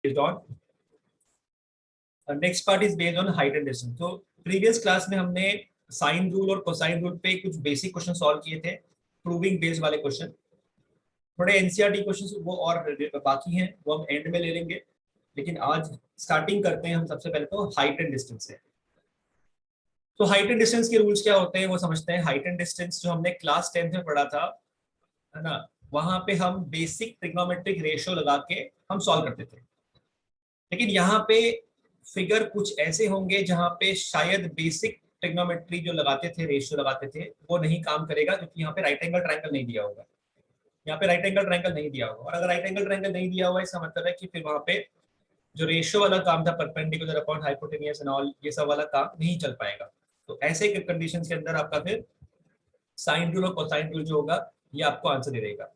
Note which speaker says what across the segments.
Speaker 1: based on next part is based on height and distance. तो previous class में हमने sine rule और cosine rule पे कुछ बेसिक क्वेश्चन सॉल्व किए थे, प्रूविंग बेस्ड वाले क्वेश्चन. थोड़े एनसीईआरटी क्वेश्चन वो और बाकी हैं, वो हम एंड में ले लेंगे. लेकिन आज स्टार्टिंग करते हैं हम सबसे पहले तो हाइट एंड डिस्टेंस से. तो हाइट एंड डिस्टेंस के रूल्स क्या होते हैं वो समझते हैं. हाइट एंड डिस्टेंस जो हमने क्लास 10th में पढ़ा था, है ना, वहां पे हम बेसिक ट्रिग्नोमेट्रिक रेशियो लगा के हम सॉल्व करते थे. लेकिन यहाँ पे फिगर कुछ ऐसे होंगे जहाँ पे शायद बेसिक ट्रिग्नोमेट्री जो लगाते थे, रेशियो लगाते थे, वो नहीं काम करेगा, क्योंकि यहाँ पे राइट एंगल ट्रायंगल नहीं दिया होगा. यहाँ पे राइट एंगल ट्रायंगल नहीं दिया होगा, और अगर राइट एंगल ट्रायंगल नहीं दिया हुआ इसका मतलब है कि फिर वहाँ पे जो रेशियो वाला काम था, perpendicular upon hypotenuse and all, ये सब वाला काम नहीं चल पाएगा. तो ऐसे कंडीशन के अंदर आपका फिर साइन रूल और कोसाइन रूल जो होगा ये आपको आंसर दे देगा.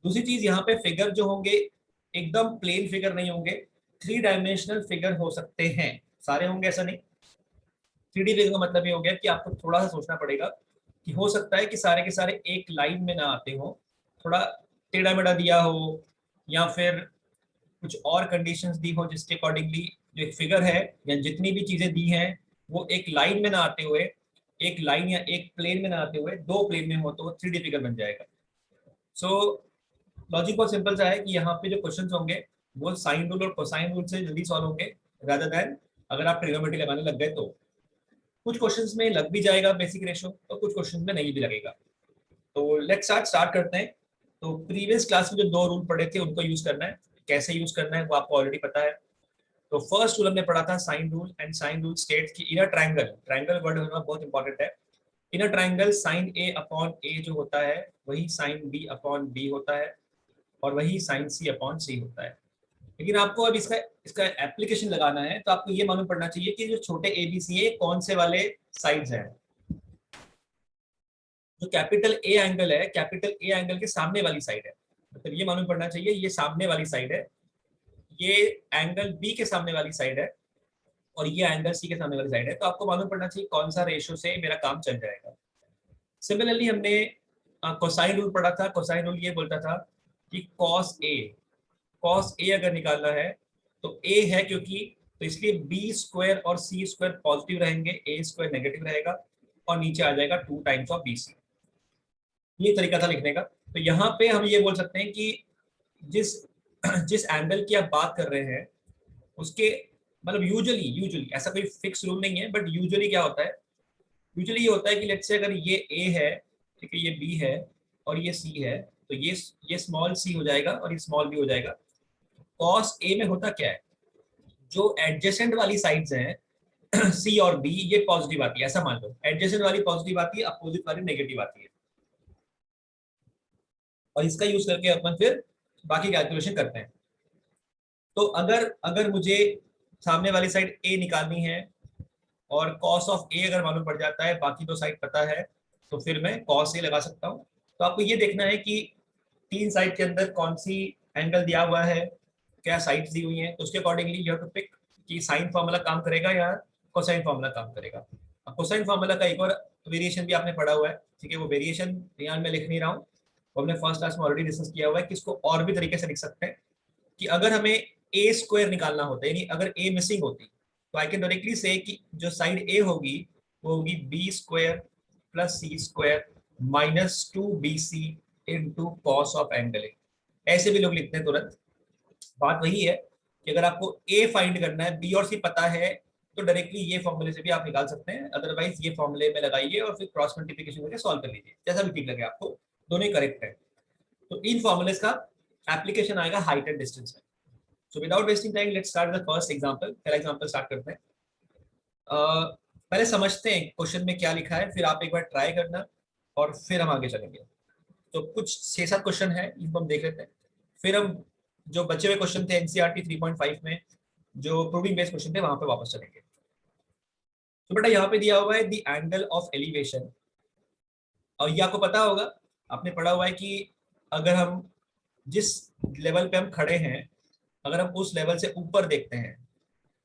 Speaker 1: दूसरी चीज, यहाँ पे फिगर जो होंगे एकदम प्लेन फिगर नहीं होंगे, 3 डायमेंशनल फिगर हो सकते हैं. सारे होंगे ऐसा नहीं. 3D फिगर का मतलब ये हो गया कि आपको थोड़ा सा सोचना पड़ेगा कि हो सकता है कि सारे के सारे एक लाइन में ना आते हो, थोड़ा टेढ़ा मेढ़ा दिया हो, या फिर कुछ और कंडीशंस दी हो जिसके अकॉर्डिंगली जो एक फिगर है या जितनी भी चीजें दी हैं वो एक लाइन में ना आते हुए, एक लाइन या एक प्लेन में ना आते हुए 2 प्लेन में हो, तो वो 3D फिगर बन जाएगा. सो लॉजिक बहुत सिंपल सा है कि यहाँ पे जो क्वेश्चन होंगे वो साइन रूल और कोसाइन रूल से जल्दी सॉल्व होंगे, रादर देन अगर आप ट्रिग्नोमेट्री लगाने लग गए तो. कुछ क्वेश्चंस में लग भी जाएगा बेसिक रेशियो, और कुछ क्वेश्चंस में नहीं भी लगेगा. तो लेट्स स्टार्ट करते हैं. तो प्रीवियस क्लास में जो 2 रूल पढ़े थे उनको यूज करना है. कैसे यूज करना है वो आपको ऑलरेडी पता है. तो फर्स्ट रूल हमने पढ़ा था sine rule, and sine rule states कि in a triangle, triangle word होना बहुत इंपॉर्टेंट है. In a triangle sine A upon A जो होता है वही साइन बी अपॉन बी होता है, और वही साइन सी अपॉन सी होता है. लेकिन आपको अब इसका इसका एप्लीकेशन लगाना है, तो आपको ये मालूम पड़ना चाहिए कि जो छोटे ए बी सी है कौन से वाले साइड्स हैं. जो कैपिटल ए एंगल है, कैपिटल ए एंगल के सामने वाली साइड है. मतलब ये मालूम पड़ना चाहिए ये सामने वाली साइड है, ये एंगल बी के सामने वाली साइड है, और ये एंगल सी के सामने वाली साइड है. तो आपको मालूम पड़ना चाहिए कौन सा रेशियो से मेरा काम चल जाएगा. सिमिलरली हमने कोसाइन रूल पढ़ा था. कोसाइन रूल ये बोलता था कि कॉस ए अगर निकालना है तो ए है क्योंकि, तो इसलिए बी स्क्वायर और सी स्क्वायर पॉजिटिव रहेंगे, ए स्क्वायर नेगेटिव रहेगा, और नीचे आ जाएगा 2 टाइम्स ऑफ बी सी. ये तरीका था लिखने का. तो यहाँ पे हम ये बोल सकते हैं कि जिस जिस एंगल की आप बात कर रहे हैं उसके, मतलब यूजुअली ऐसा कोई फिक्स रूल नहीं है, बट यूजुअली क्या होता है, यूजुअली ये होता है कि लेट्स से अगर ये ए है, ठीक है, ये बी है और ये सी है, तो ये स्मॉल सी हो जाएगा और ये स्मॉल बी हो जाएगा. कॉस ए में होता क्या है, जो एडजेसेंट वाली साइड्स हैं सी और बी, ये पॉजिटिव आती है. ऐसा मान लो एडजेसेंट वाली पॉजिटिव आती है, अपोजिट वाली नेगेटिव आती है, और इसका यूज करके अपन फिर बाकी कैलकुलेशन करते हैं. तो अगर अगर मुझे सामने वाली साइड ए निकालनी है और कॉस ऑफ ए अगर मालूम पड़ जाता है, बाकी 2 साइड पता है, तो फिर मैं कॉस ए लगा सकता हूँ. तो आपको ये देखना है कि 3 साइड के अंदर कौन सी एंगल दिया हुआ है, क्या साइड्स दी हुई हैं, तो उसके accordingly you have to pick कि साइन फार्मूला काम करेगा या कोसाइन फार्मूला काम करेगा. अब कोसाइन फार्मूला का एक और वेरिएशन भी आपने पढ़ा हुआ है, ठीक है. वो वेरिएशन यहाँ मैं लिख नहीं रहा हूँ, वो हमने फर्स्ट क्लास में ऑलरेडी डिस्कस किया हुआ है कि इसको और भी तरीके से लिख सकते हैं कि अगर हमें ए स्क्वायर निकालना होता है, यानी अगर ए मिसिंग होती, तो आई कैन डायरेक्टली से कि जो साइड ए होगी वो होगी B square plus C square minus 2bc into cos of angle A. ऐसे भी लोग लिखते हैं तुरंत. बात वही है कि अगर आपको ए फाइंड करना है, बी और सी पता है, तो डायरेक्टली ये फॉर्मूले से भी आप निकाल सकते हैं. अदरवाइज ये फॉर्मूले में लगाइए और फिर क्रॉस मल्टीप्लिकेशन करके सॉल्व कर लीजिए, जैसा भी ठीक लगे आपको. दोनों ही करेक्ट है. तो इन फॉर्मूलेस का एप्लीकेशन आएगा हाइट एंड डिस्टेंस में. So without wasting time let's start the first example. पहला एग्जांपल स्टार्ट करते हैं. पहले समझते हैं क्वेश्चन में क्या लिखा है, फिर आप एक बार ट्राई करना और फिर हम आगे चलेंगे. तो कुछ 6-7 क्वेश्चन है, इनको हम देख लेते हैं. फिर हम जो बचे हुए क्वेश्चन थे एनसीईआरटी 3.5 में जो प्रूविंग बेस्ड क्वेश्चन थे वहां पे वापस चलेंगे. तो बेटा यहाँ पे दिया हुआ है द एंगल ऑफ एलिवेशन, और ये आपको पता होगा, आपने पढ़ा हुआ है कि अगर हम जिस लेवल पे हम खड़े हैं, अगर हम उस लेवल से ऊपर देखते हैं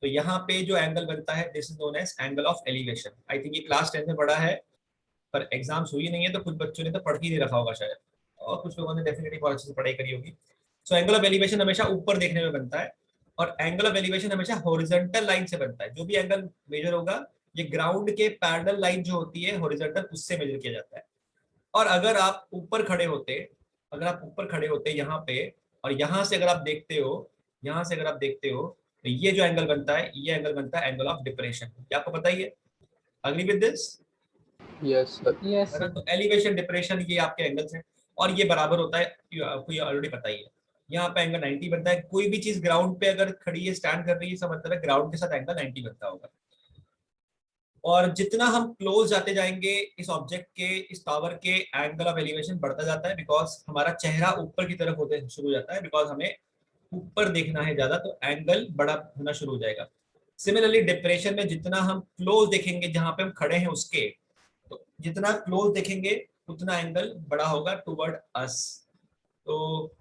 Speaker 1: तो यहाँ पे जो एंगल बनता है this is known as angle of elevation. I think ये क्लास 10 में पढ़ा है, पर एग्जाम्स हुई नहीं है तो कुछ बच्चों ने तो पढ़ ही नहीं रखा होगा शायद, और कुछ लोगों ने डेफिनेटली बहुत अच्छे से पढ़ाई करी होगी. सो एंगल ऑफ एलिवेशन हमेशा ऊपर देखने में बनता है. और एंगल ऑफ एलिवेशन हमेशा हॉरिजॉन्टल लाइन से बनता है। जो भी एंगल मेजर होगा ये ग्राउंड के पैरेलल लाइन जो होती है हॉरिजॉन्टल, उससे मेजर किया जाता है। और अगर आप ऊपर खड़े होते, यहाँ पे, और यहाँ से अगर आप देखते हो, तो ये जो एंगल बनता है, ये एंगल बनता है एंगल ऑफ डिप्रेशन। क्या आपको पता ही है? Agree with this?
Speaker 2: Yes sir.
Speaker 3: Yes
Speaker 1: है ना?
Speaker 3: सर।
Speaker 1: तो एलिवेशन डिप्रेशन ये आपके एंगल्स हैं, और ये बराबर होता है, आपको ये ऑलरेडी पता ही है। यहाँ पे एंगल 90 बनता है। कोई भी चीज ग्राउंड पे अगर खड़ी है, स्टैंड कर रही है, इसका मतलब है ग्राउंड के साथ एंगल 90 बनता होगा। और जितना हम क्लोज जाते जाएंगे इस ऑब्जेक्ट के, इस टावर के, एंगल ऑफ एलिवेशन बढ़ता जाता है, बिकॉज हमारा चेहरा ऊपर की तरफ होते शुरू हो जाता है, बिकॉज हमें ऊपर देखना है ज्यादा, तो एंगल बड़ा होना शुरू हो जाएगा। सिमिलरली डिप्रेशन में जितना हम क्लोज देखेंगे जहां पे हम खड़े हैं उसके, तो जितना क्लोज देखेंगे उतना एंगल बड़ा होगा टुवर्ड अस। तो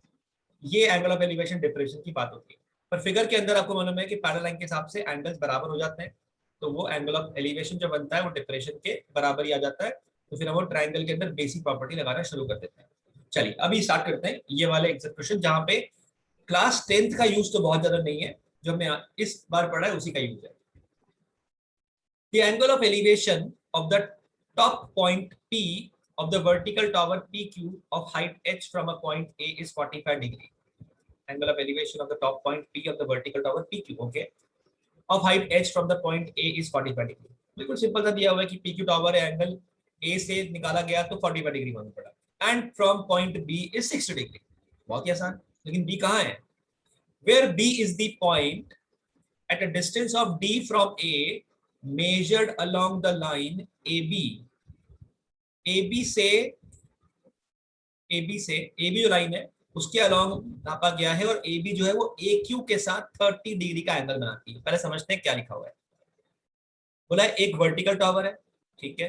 Speaker 1: ये एंगल ऑफ एलिवेशन डिप्रेशन की बात होती है। पर फिगर के अंदर आपको मालूम है कि पैरेलल लाइन के हिसाब से एंगल्स बराबर हो जाते हैं, तो वो एंगल ऑफ एलिवेशन जो बनता है वो डिप्रेशन के बराबर ही आ जाता है। तो फिर हम वो ट्राइंगल के अंदर बेसिक प्रॉपर्टी लगाना शुरू कर देते हैं। चलिए अभी स्टार्ट करते हैं ये वाले एग्जीक्यूशन, जहां पे क्लास 10th का यूज तो बहुत ज्यादा नहीं है, जो हमने इस बार पढ़ा है उसी का यूज है। The angle of elevation of the top point P of the vertical tower PQ of height h from a point A is 45 degree. Angle of elevation of the top point P of the vertical tower PQ, okay, of height h from the point A is 45 degree. बिल्कुल simple सा दिया हुआ है कि PQ tower है, angle A से निकाला गया तो 45 डिग्री मालूम पड़ा, and from point B is 60 degree. बहुत ही आसान। लेकिन B कहाँ है? Where B is the point at a distance of D from A measured along the line AB, AB से AB जो लाइन है उसके अलोंग नापा गया है, और AB जो है वो AQ के साथ 30 डिग्री का एंगल बनाती है। पहले समझते हैं क्या लिखा हुआ है। बोला है एक वर्टिकल टावर है, ठीक है,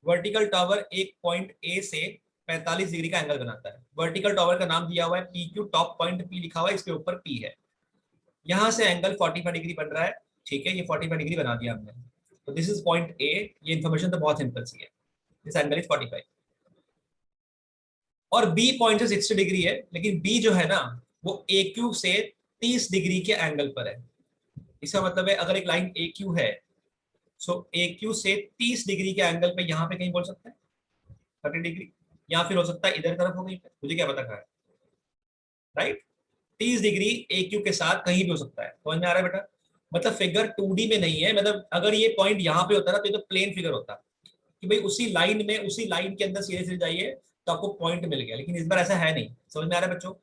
Speaker 1: वर्टिकल टावर एक पॉइंट A से 45 डिग्री का एंगल बनाता है। वर्टिकल टावर का नाम दिया हुआ है PQ, टॉप पॉइंट P लिखा हुआ है, इसके ऊपर P है। यहां से एंगल 45 डिग्री बन रहा है, ठीक है, ये 45 डिग्री बना दिया हमने। तो दिस इज पॉइंट A। ये इन्फॉर्मेशन तो बहुत सिंपल सी है, दिस एंगल इज 45। और B पॉइंट से 60 डिग्री है, लेकिन B जो है ना वो AQ से 30 डिग्री के एंगल पर है। इसका मतलब है अगर एक लाइन AQ है, सो AQ से 30 डिग्री के एंगल पे यहाँ पे कहीं बोल सकते हैं 30 डिग्री, या फिर हो सकता है इधर तरफ हो कहीं पे, मुझे क्या पता कहाँ है, राइट। 30 डिग्री AQ के साथ कहीं भी हो सकता है। समझ में आ रहा है बेटा? मतलब फिगर 2D में नहीं है। मतलब अगर ये पॉइंट यहाँ पे होता ना तो ये तो प्लेन फिगर होता कि भाई उसी लाइन में, उसी लाइन के अंदर सीधे सीधे जाइए तो आपको पॉइंट मिल गया, लेकिन इस बार ऐसा है नहीं। समझ में आ रहा है बच्चों?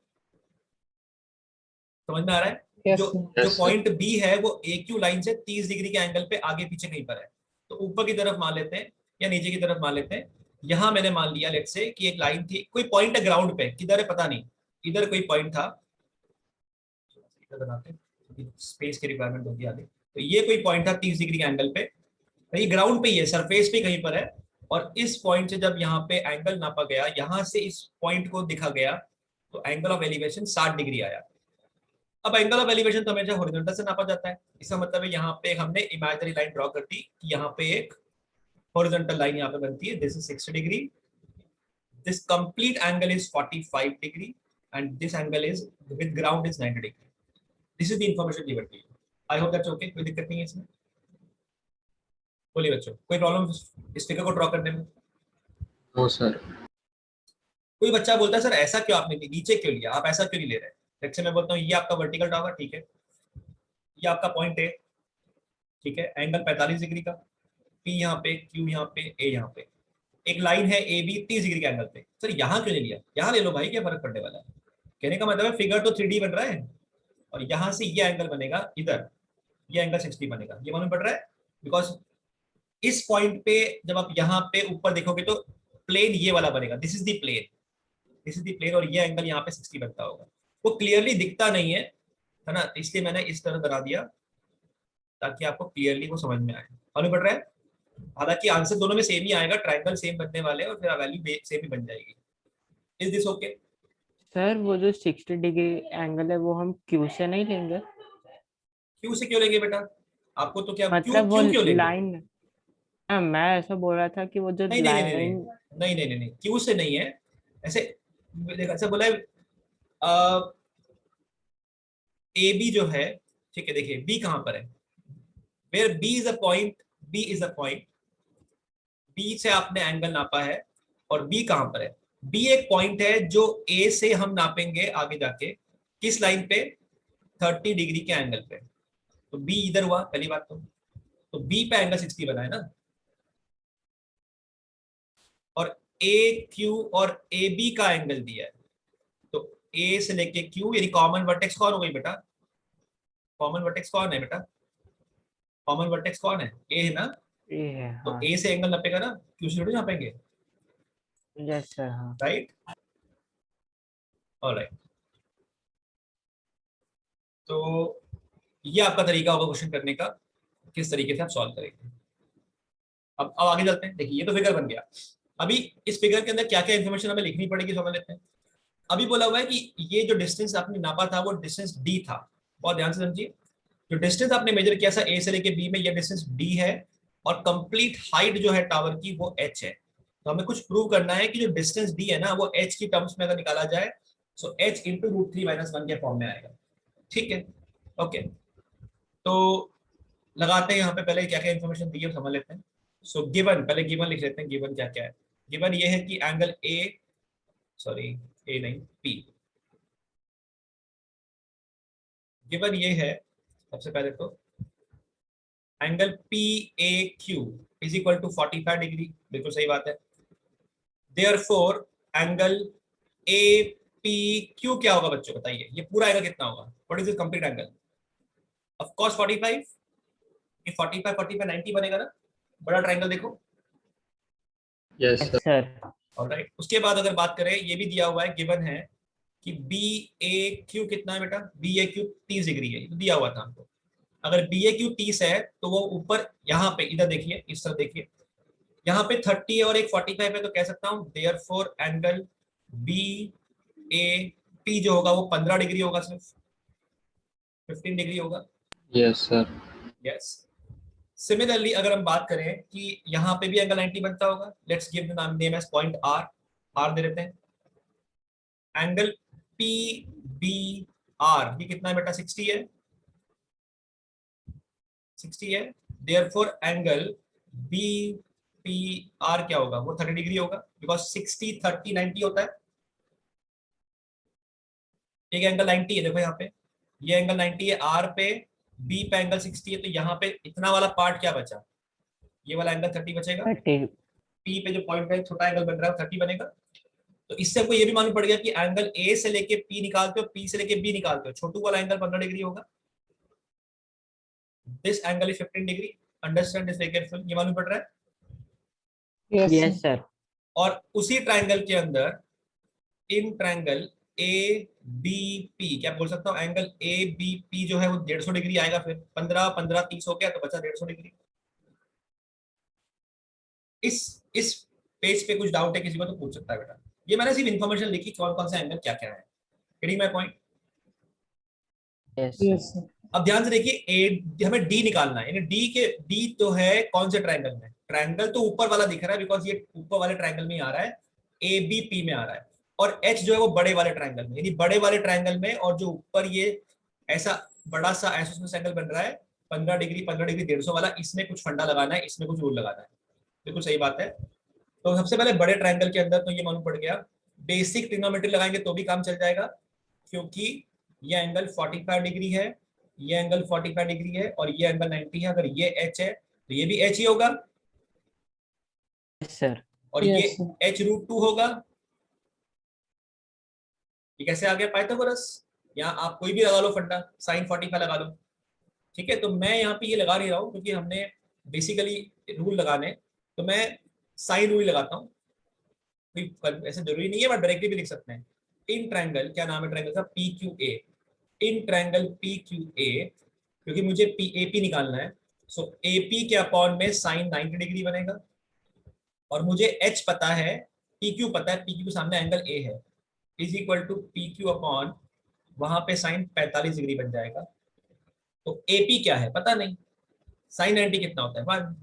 Speaker 1: समझ में आ रहा है?
Speaker 3: यस
Speaker 1: जो
Speaker 3: सर।
Speaker 1: जो पॉइंट B है वो AQ लाइन से 30 डिग्री के एंगल पे आगे पीछे कहीं पर है। तो ऊपर की तरफ मान लेते हैं या नीचे की तरफ मान लेते हैं। यहां मैंने मान लिया लेट से कि एक लाइन थी, कोई पॉइंट है ग्राउंड पे, किधर है पता नहीं, इधर कोई पॉइंट था, बनाते हैं स्पेस की रिक्वायरमेंट होगी आगे। तो ये कोई पॉइंट था 30 डिग्री के एंगल पे, तो ये ग्राउंड पे ही है, सरफेस पे कहीं पर है। और इस पॉइंट से जब यहाँ पे एंगल नापा गया, यहां से इस पॉइंट को दिखा गया, तो एंगल ऑफ एलिवेशन 60 डिग्री आया। अब एंगल ऑफ एलिवेशन तो हमेशा हॉरिजॉन्टल से नापा जाता है। इसका मतलब है यहाँ पे हमने इमेजिनरी लाइन ड्रॉ कर दी कि यहाँ पे एक हॉरिजॉन्टल लाइन यहाँ पे बनती है, this is 60 degree, this complete angle is 45 degree, and this angle is with ground is 90 degree. This is the information given to you. I hope that's okay, कोई दिक्कत नहीं है इसमें? बोलिए बच्चों, कोई प्रॉब्लम इस फिगर को ड्रॉ करने में?
Speaker 2: No sir.
Speaker 1: कोई बच्चा बोलता है सर ऐसा क्यों आपने नीचे क्यों लिया, आप ऐसा क्यों नहीं ले रहे? जैसे मैं बोलता हूँ ये आपका वर्टिकल टावर, ठीक है, ये आपका पॉइंट है, ठीक है, एंगल 45 डिग्री का, P यहाँ पे, Q यहाँ पे, A यहाँ पे, एक लाइन है AB 30 डिग्री के एंगल पे। सर यहाँ क्यों नहीं लिया? यहाँ ले लो भाई, क्या फर्क पड़ने वाला है? कहने का मतलब है फिगर तो 3D बन रहा है, और यहाँ से ये एंगल बनेगा इधर, ये एंगल 60 बनेगा, ये मालूम पड़ रहा है? बिकॉज इस पॉइंट पे जब आप यहाँ पे ऊपर देखोगे तो प्लेन ये वाला बनेगा, this is the plane, this is the plane, और ये एंगल यहाँ पे 60 बनता होगा। वो क्लियरली दिखता नहीं है ना, इसलिए मैंने इस तरह बना दिया ताकि आपको क्लियरली वो समझ में आए। मालूम पड़ रहा है? हालांकि आंसर दोनों में सेम ही आएगा, ट्रायंगल सेम बनने वाले हैं, और फिर वैल्यू सेम ही बन जाएगी। Is this okay?
Speaker 3: सर वो जो 60 डिग्री एंगल है वो हम क्यू से नहीं लेंगे?
Speaker 1: क्यों से क्यों लेंगे बेटा? आपको तो क्या क्यों
Speaker 3: मतलब वो
Speaker 1: क्यों क्यों लेंगे?
Speaker 3: लाइन, हाँ मैं ऐसा बोल रहा था कि वो जो
Speaker 1: नहीं नहीं नहीं नहीं
Speaker 3: लाइन।
Speaker 1: नहीं नहीं नहीं नहीं, क्यों से नहीं है। ऐसे देखा, ऐसा बोला है ए बी जो है, ठीक है, देखिए बी कहां पर है, where B is a point, B is a point, B से आपने एंगल नापा है, और बी कहां पर है, बी एक पॉइंट है जो ए से हम नापेंगे आगे जाके किस लाइन पे, 30 डिग्री के एंगल पे। तो बी इधर हुआ पहली बात, तो बी पे एंगल 60 बना है ना, और ए क्यू और ए बी का एंगल दिया है, तो ए से लेके क्यू यानी कॉमन वर्टेक्स कौन हो गई बेटा, कॉमन वर्टेक्स कौन है बेटा, कॉमन वर्टेक्स कौन है, ए है ना,
Speaker 3: ये है,
Speaker 1: तो
Speaker 3: हाँ।
Speaker 1: ए से एंगल नापेगा ना, क्यू से थोड़ी नापेंगे,
Speaker 3: यस सर, हाँ।
Speaker 1: Right, alright. तो ये आपका तरीका होगा क्वेश्चन करने का, किस तरीके से आप सॉल्व करेंगे। अब आगे चलते हैं, देखिए ये तो फिगर बन गया। अभी इस फिगर के अंदर क्या क्या इन्फॉर्मेशन हमें लिखनी पड़ेगी, समझ लेते हैं। अभी बोला हुआ है कि ये जो डिस्टेंस आपने नापा था वो डिस्टेंस डी था, बहुत ध्यान से समझिए। जो डिस्टेंस आपने मेजर किया था ए से लेके बी में, ये डिस्टेंस डी है, और कंप्लीट हाइट जो है टावर की वो एच है। तो हमें कुछ प्रूव करना है कि जो डिस्टेंस डी है ना वो एच की टर्म्स में अगर निकाला जाए, सो एच इंटू √3 - 1 के फॉर्म में आएगा, ठीक है, ओके। तो लगाते हैं यहाँ पे, पहले क्या क्या इन्फॉर्मेशन दी है समझ लेते हैं। सो गिवन, पहले गिवन लिख लेते हैं, गिवन क्या क्या है। गिवन ये है कि एंगल ए, सॉरी ए नहीं पी, गिवन ये है सबसे पहले तो angle P A Q is equal to 45 degree, बिल्कुल सही बात है। Therefore angle A P Q क्या होगा बच्चों, बताइए ये पूरा एंगल कितना होगा, what is this complete angle, of course 45, ये 45 45 90 बनेगा ना, बड़ा ट्रायंगल देखो,
Speaker 2: yes
Speaker 3: yes
Speaker 2: sir.
Speaker 3: Sir.
Speaker 1: Alright. उसके बाद अगर बात करें, ये भी दिया हुआ है, गिवन है कि बी ए क्यू कितना है बेटा, बी ए क्यू 30 डिग्री है, ये तो दिया हुआ था हमको। अगर बी ए क्यू 30 है तो वो ऊपर यहाँ पे इधर देखिए, इस तरह देखिए, यहाँ पे 30 है और एक 45 है, तो कह सकता हूँ therefore angle B A P जो होगा वो 15 डिग्री होगा, सिर्फ 15 डिग्री होगा,
Speaker 2: यस सर।
Speaker 1: यस। सिमिलरली अगर हम बात करें कि यहाँ पे भी एंगल 90 बनता होगा, let's give the name as point R, R दे देते हैं। एंगल पी बी आर ये कितना है बेटा, 60 है, 60 है। Therefore angle B P R क्या होगा, वो 30 डिग्री होगा, बिकॉज 60 30 90 होता है। एक एंगल 90 है, देखो यहाँ पे ये एंगल 90 है आर पे, बी पे एंगल 60 है, तो यहाँ पे इतना वाला पार्ट क्या बचा, ये वाला एंगल 30 बचेगा।
Speaker 3: 30।
Speaker 1: पी पे जो पॉइंट है छोटा एंगल बन रहा है 30 बनेगा। तो इससे हमको ये भी मालूम पड़ गया कि एंगल ए से लेके पी निकालते हो, पी से लेके बी निकालते हो, छोटू वाला एंगल 15 डिग्री होगा, this angle is 15 degree, understand this very careful, ये मालूम पड़ रहा है।
Speaker 3: Yes sir.
Speaker 1: और उसी ट्राइंगल के अंदर, in triangle A B P क्या बोल सकता हूँ, एंगल ए बी पी जो है वो 150 डिग्री आएगा, फिर 15 15 30 हो गया, तो बचा 150 डिग्री। इस पेज पे कुछ डाउट है किसी को तो पूछ सकता है बेटा, ये मैंने सिर्फ इन्फॉर्मेशन लिखी कौन कौन सा एंगल क्या क्या है, getting my point.
Speaker 3: Yes
Speaker 4: yes
Speaker 3: sir.
Speaker 1: अब ध्यान से देखिए, ए हमें डी निकालना है, यानी डी के डी तो है कौन से ट्रायंगल में, ट्रायंगल तो ऊपर वाला दिख रहा है बिकॉज ये ऊपर वाले ट्रायंगल में आ रहा है, ए बी पी में आ रहा है, और एच जो है वो बड़े वाले ट्रायंगल में, यानी बड़े वाले ट्रायंगल में, और जो ऊपर ये ऐसा बड़ा सा आइसोसेलेस एंगल बन रहा है 15 डिग्री 15 डिग्री 150 वाला, इसमें कुछ फंडा लगाना है, इसमें कुछ रूल लगाना है, बिल्कुल सही बात है। तो सबसे पहले बड़े ट्रायंगल के अंदर तो ये मालूम पड़ गया, बेसिक ट्रिग्नोमेट्री लगाएंगे तो भी काम चल जाएगा, क्योंकि ये एंगल 45 डिग्री है, ये एंगल 45 डिग्री है, और ये एंगल 90 है। अगर ये एच है तो ये भी एच ही होगा,
Speaker 3: यस सर।
Speaker 1: और ये
Speaker 4: यस
Speaker 1: h√2 होगा। ये कैसे आ गया पाइथागोरस, यहाँ आप कोई भी लगा लो फंडा, साइन 45 लगा लो, ठीक है। तो मैं यहाँ पे ये लगा नहीं रहा हूँ क्योंकि हमने बेसिकली रूल लगाने, तो मैं साइन रूल लगाता हूँ, कोई ऐसे जरूरी नहीं है, बट डायरेक्टली भी लिख सकते हैं। इन ट्रायंगल, क्या नाम है ट्रायंगल का, P Q A, in triangle P Q A, क्योंकि मुझे पी ए पी निकालना है, सो ए पी के अपॉन में साइन 90 डिग्री बनेगा, और मुझे एच पता है, पी क्यू पता है, पी क्यू के सामने एंगल ए है, is equal to P Q upon वहां पे साइन 45 डिग्री बन जाएगा। तो ए पी क्या है पता नहीं, साइन 90 कितना होता है 1,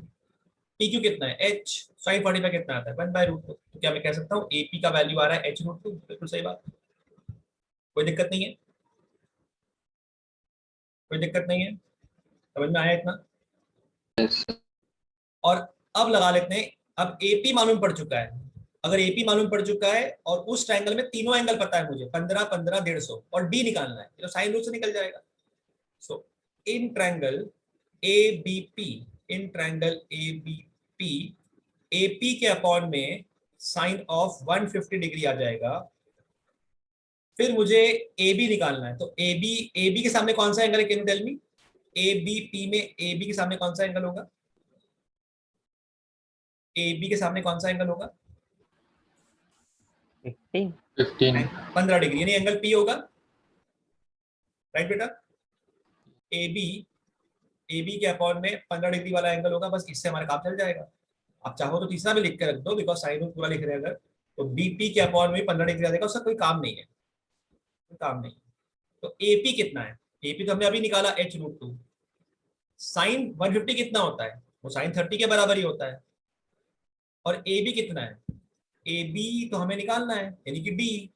Speaker 1: पी क्यू कितना है एच, साइन 45 कितना आता है 1/√2, तो क्या मैं कह सकता हूँ ए पी का वैल्यू आ रहा है h√2, बिल्कुल सही बात, कोई दिक्कत नहीं है। कोई दिक्कत नहीं है, समझ में आया इतना?
Speaker 2: yes sir.
Speaker 1: और अब लगा लेते हैं, अब एपी मालूम पड़ चुका है। अगर एपी मालूम पड़ चुका है और उस ट्रायंगल में तीनों एंगल पता है मुझे, 15 15 150, और डी निकालना है, तो साइन रूल से निकल जाएगा। So in triangle ABP, in triangle ABP, AP के अपॉन में साइन ऑफ 150 डिग्री आ जाएगा। फिर मुझे ए बी निकालना है, तो ए बी के सामने कौन सा एंगल है, can you tell me? A B P में ए बी के सामने कौन सा एंगल होगा? ए बी के सामने कौन सा एंगल होगा?
Speaker 3: 15।
Speaker 2: 15
Speaker 1: 15 डिग्री, यानी एंगल पी होगा, राइट बेटा? ए बी के अपॉन में 15 डिग्री वाला एंगल होगा, बस इससे हमारा काम चल जाएगा। आप चाहो तो तीसरा भी लिख के रख दो, बिकॉज साइन पूरा लिख रहे हैं अगर, तो बीपी के अपॉन में 15 डिग्री आ जाएगा, उसका कोई काम नहीं है, कोई काम नहीं। तो एपी कितना है? एपी तो हमने अभी निकाला h√2। साइन 150 कितना होता है? वो साइन 30 के बराबर ही होता है। और ए बी कितना है? ए बी तो हमें निकालना है, यानी कि डी,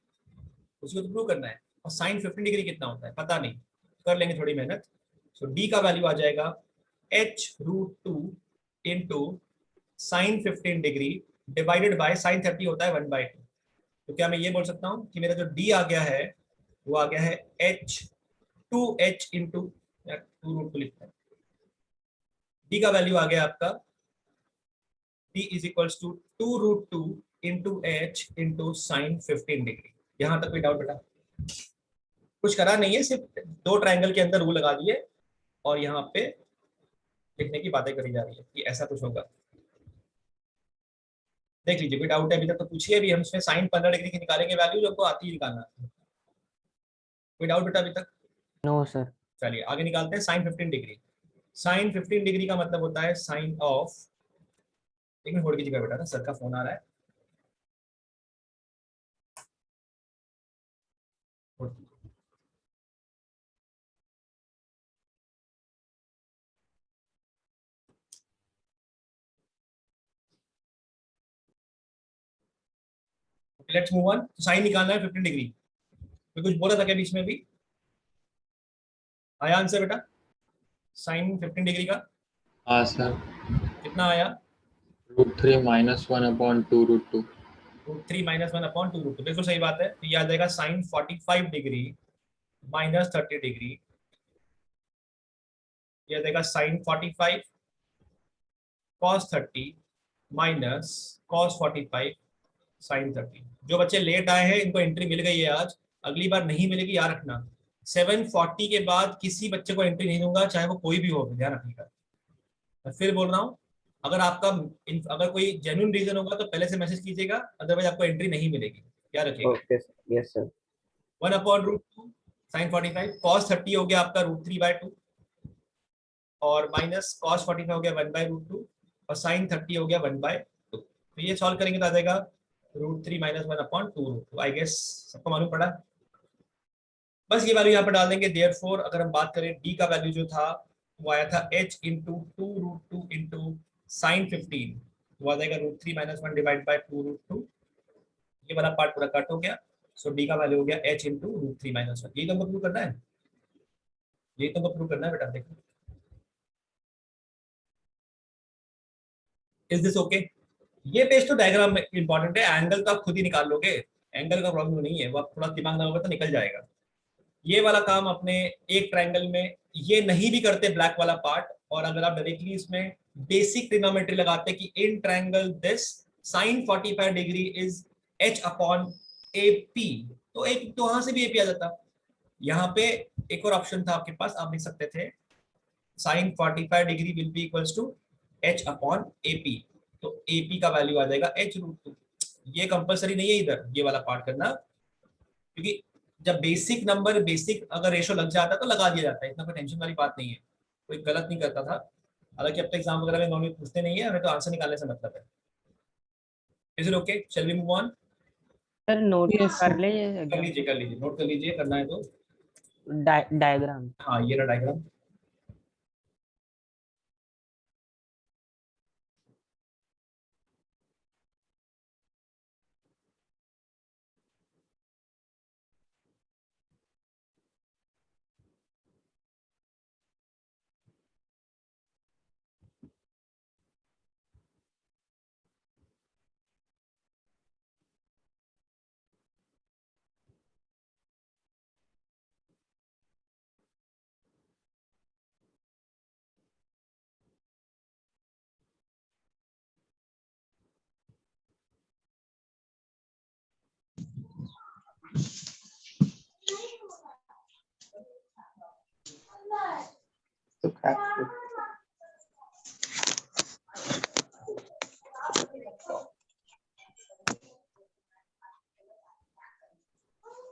Speaker 1: उसको तो प्रूव करना है। और साइन 15 डिग्री कितना होता है पता नहीं, कर लेंगे थोड़ी मेहनत। सो डी का वैल्यू आ जाएगा h√2 into sine 15 degree divided by sine 30 होता है 1/2। तो क्या मैं ये बोल सकता हूँ कि मेरा जो डी आ गया है वो आ गया है h2h इंटू, 2√2 लिखता है, डी का वैल्यू आ गया आपका, d is equals to 2√2 into H into sine 15 degree. यहां तक कोई डाउट बेटा? कुछ करा नहीं है, सिर्फ दो ट्रायंगल के अंदर रूल लगा दिए और यहाँ पे लिखने की बातें करी जा रही है कि ऐसा कुछ होगा। देख लीजिए, कोई डाउट है अभी तक तो पूछिए, अभी हम इसमें साइन 15 डिग्री की निकालेंगे वैल्यू, जो हमको आती ही निकालना है। कोई डाउट बेटा अभी तक?
Speaker 3: No sir.
Speaker 1: चलिए आगे निकालते हैं साइन 15 डिग्री। साइन 15 डिग्री का मतलब होता है साइन ऑफ, एक मिनट होल्ड कीजिएगा बेटा, ना सर का फोन आ रहा है। Let's move on. साइन निकालना है 15 डिग्री, मैं कुछ बोला था क्या बीच में भी? आया आंसर बेटा साइन 15 डिग्री का?
Speaker 2: हाँ सर,
Speaker 1: कितना आया?
Speaker 2: √3 -1/2√2।
Speaker 1: √3 - 1/2√2, बिल्कुल सही बात है। तो ये आ जाएगा साइन 45 डिग्री माइनस 30 डिग्री, ये आ जाएगा sine 45 cos 30 minus cos 45 sine 30। जो बच्चे लेट आए हैं इनको एंट्री मिल गई है आज, अगली बार नहीं मिलेगी, याद रखना। 740 के बाद किसी बच्चे को एंट्री नहीं दूंगा, चाहे वो कोई भी हो, ध्यान रखिएगा। मैं फिर बोल रहा हूँ, अगर आपका अगर कोई जेन्युइन रीजन होगा तो पहले से मैसेज कीजिएगा, अदरवाइज आपको एंट्री नहीं मिलेगी, याद रखिएगा।
Speaker 3: Okay sir, yes sir.
Speaker 1: 1/√2 sine 45, cos 30 हो गया आपका √3/2, और माइनस कॉस 45 हो गया 1/√2, और साइन 30 हो गया 1/2। तो ये सॉल्व करेंगे तो आ जाएगा √3 - 1/2√2। आई गेस सबको मालूम पड़ा। बस ये वैल्यू यहाँ पर डाल देंगे। देयरफॉर अगर हम बात करें डी का वैल्यू जो था वो आया था h इंटू 2√2 इंटू साइन 15, वो आ जाएगा √3 - 1 डिवाइड बाई 2√2। ये वाला पार्ट पूरा कट हो गया। सो डी का वैल्यू हो गया h इंटू √3 - 1। ये तो हमको प्रूव करना है, ये तो हमको प्रूव करना है बेटा, देखो। Is this okay? ये पेज तो डायग्राम में इंपॉर्टेंट है, एंगल तो आप खुद ही निकाल लोगे, एंगल का प्रॉब्लम नहीं है, वो आप थोड़ा दिमाग लगाओगे तो निकल जाएगा। ये वाला काम अपने एक ट्रायंगल में ये नहीं भी करते ब्लैक वाला पार्ट, और अगर आप डायरेक्टली इसमें बेसिक ट्रिग्नोमेट्री लगाते कि in triangle this sine 45 degree is h upon AP, तो एक तो वहां से भी AP आ जाता। यहाँ पे एक और ऑप्शन था आपके पास, आप लिख सकते थे sine 45 degree will be equals to h upon AP, तो AP का वैल्यू आ जाएगा h√2। ये कंपलसरी नहीं है इधर ये वाला पार्ट करना, क्योंकि जब बेसिक नंबर बेसिक अगर रेशो लग जाता है तो लगा दिया जाता है, इतना कोई टेंशन वाली बात नहीं है, कोई गलत नहीं करता था। हालांकि अब तक एग्जाम वगैरह में नॉर्मली पूछते नहीं है, हमें तो आंसर निकालने से मतलब है। Is it okay? Shall we move on?
Speaker 3: Sir note
Speaker 4: Yes,
Speaker 3: कर
Speaker 4: sir.
Speaker 3: ले
Speaker 1: कर
Speaker 3: एग्जाम
Speaker 1: लीजिए कर लीजिए, नोट कर लीजिए, करना है तो।
Speaker 3: डायग्राम।
Speaker 1: हाँ ये रहा डायग्राम।
Speaker 4: तो crack.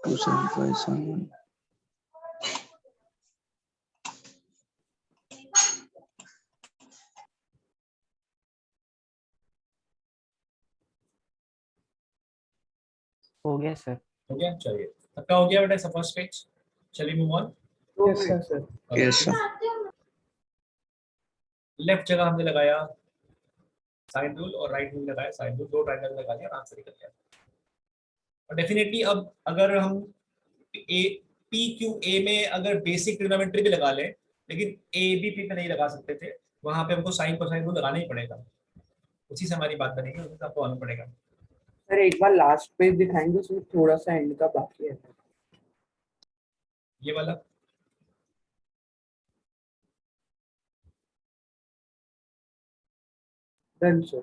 Speaker 4: Two 757.
Speaker 3: हो गया सर।
Speaker 1: हो गया, चलिए सबका हो गया बेटा फर्स्ट पेज। चलिए move on.
Speaker 4: Yes, sir. Yes, sir.
Speaker 1: Left जगह हमने लगाया साइन रूल और राइट में लगाया साइन रूल, दो ट्रायंगल लगा दिया, आंसर निकल गया। और डेफिनेटली अब अगर हम ए पी क्यू ए में अगर बेसिक ट्रिग्नोमेट्री भी लगा लें, लेकिन ए बी पी पे नहीं लगा सकते थे, वहां पे हमको साइन कोसाइन रूल लगाना ही पड़ेगा, उसी से हमारी बात बनेगी, उसी से आपको आना पड़ेगा।
Speaker 4: सर एक बार लास्ट पेज दिखाएंगे, उसमें थोड़ा सा एंड का बाकी है।
Speaker 1: ये वाला
Speaker 4: डन सर।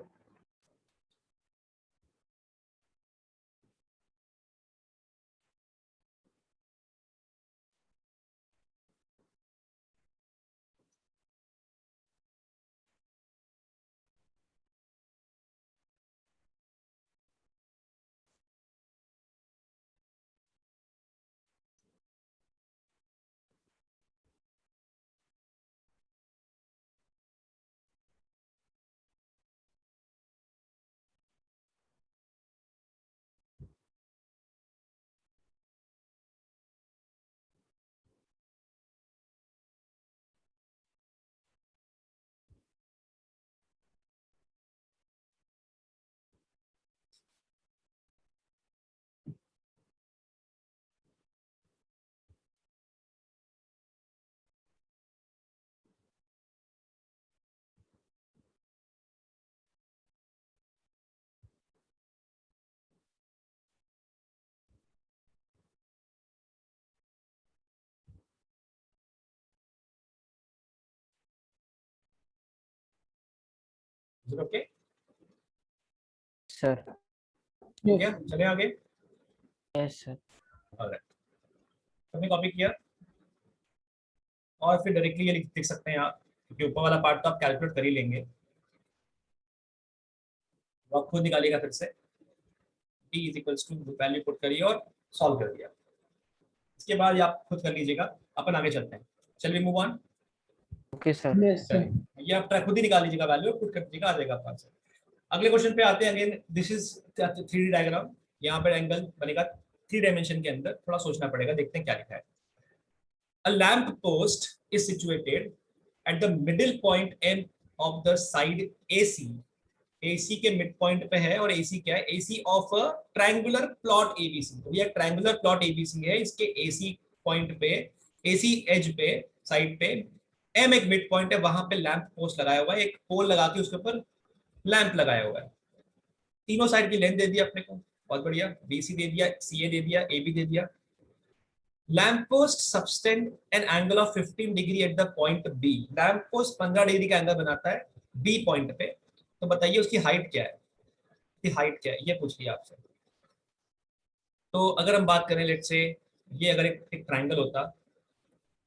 Speaker 1: Okay
Speaker 3: sir.
Speaker 1: हो गया, चले आगे।
Speaker 3: Yes sir.
Speaker 1: ऑलराइट, हमने कॉपी किया और फिर डायरेक्टली ये लिख सकते हैं आप, क्योंकि ऊपर वाला पार्ट तो आप कैलकुलेट कर ही लेंगे, वो आप खुद निकालिएगा फिर से। d is equals to value put करिए और सॉल्व कर दिया, इसके बाद ये आप खुद कर लीजिएगा। अपन आगे चलते हैं, चलिए move on.
Speaker 3: Okay sir.
Speaker 4: Yes sir.
Speaker 1: ये आप खुद ही निकाल लीजिएगा, वैल्यू पुट कर दीजिएगा, आ जाएगा आपका आंसर। अगले क्वेश्चन पे आते हैं। Again this is 3D diagram, यहाँ पर एंगल बनेगा 3 डायमेंशन के अंदर, थोड़ा सोचना पड़ेगा, देखते हैं क्या लिखा है। A lamp post is situated at the middle point M of the side AC. AC के मिड पॉइंट पे है, और AC क्या है? AC of a triangular plot ABC। तो ये ट्रायंगुलर प्लॉट ABC है, इसके AC पॉइंट पे, AC एज पे, साइड पे M एक मिड पॉइंट है, वहां पे लैंप पोस्ट लगाया हुआ है, एक पोल लगा के उसके ऊपर लैंप लगाया हुआ है। तीनों साइड की लेंथ दे दिया अपने को, बहुत बढ़िया। BC दे दिया, CA दे दिया, AB दे दिया। Lamp post subtend N angle of 15 degree at the point B। Lamp post 15 degree का एंगल बनाता है B पॉइंट पे। तो बताइए उसकी हाइट क्या है, उसकी हाइट क्या है, ये पूछ लिया आपसे। तो अगर हम बात करें, लेट्स से ये अगर एक ट्रायंगल होता,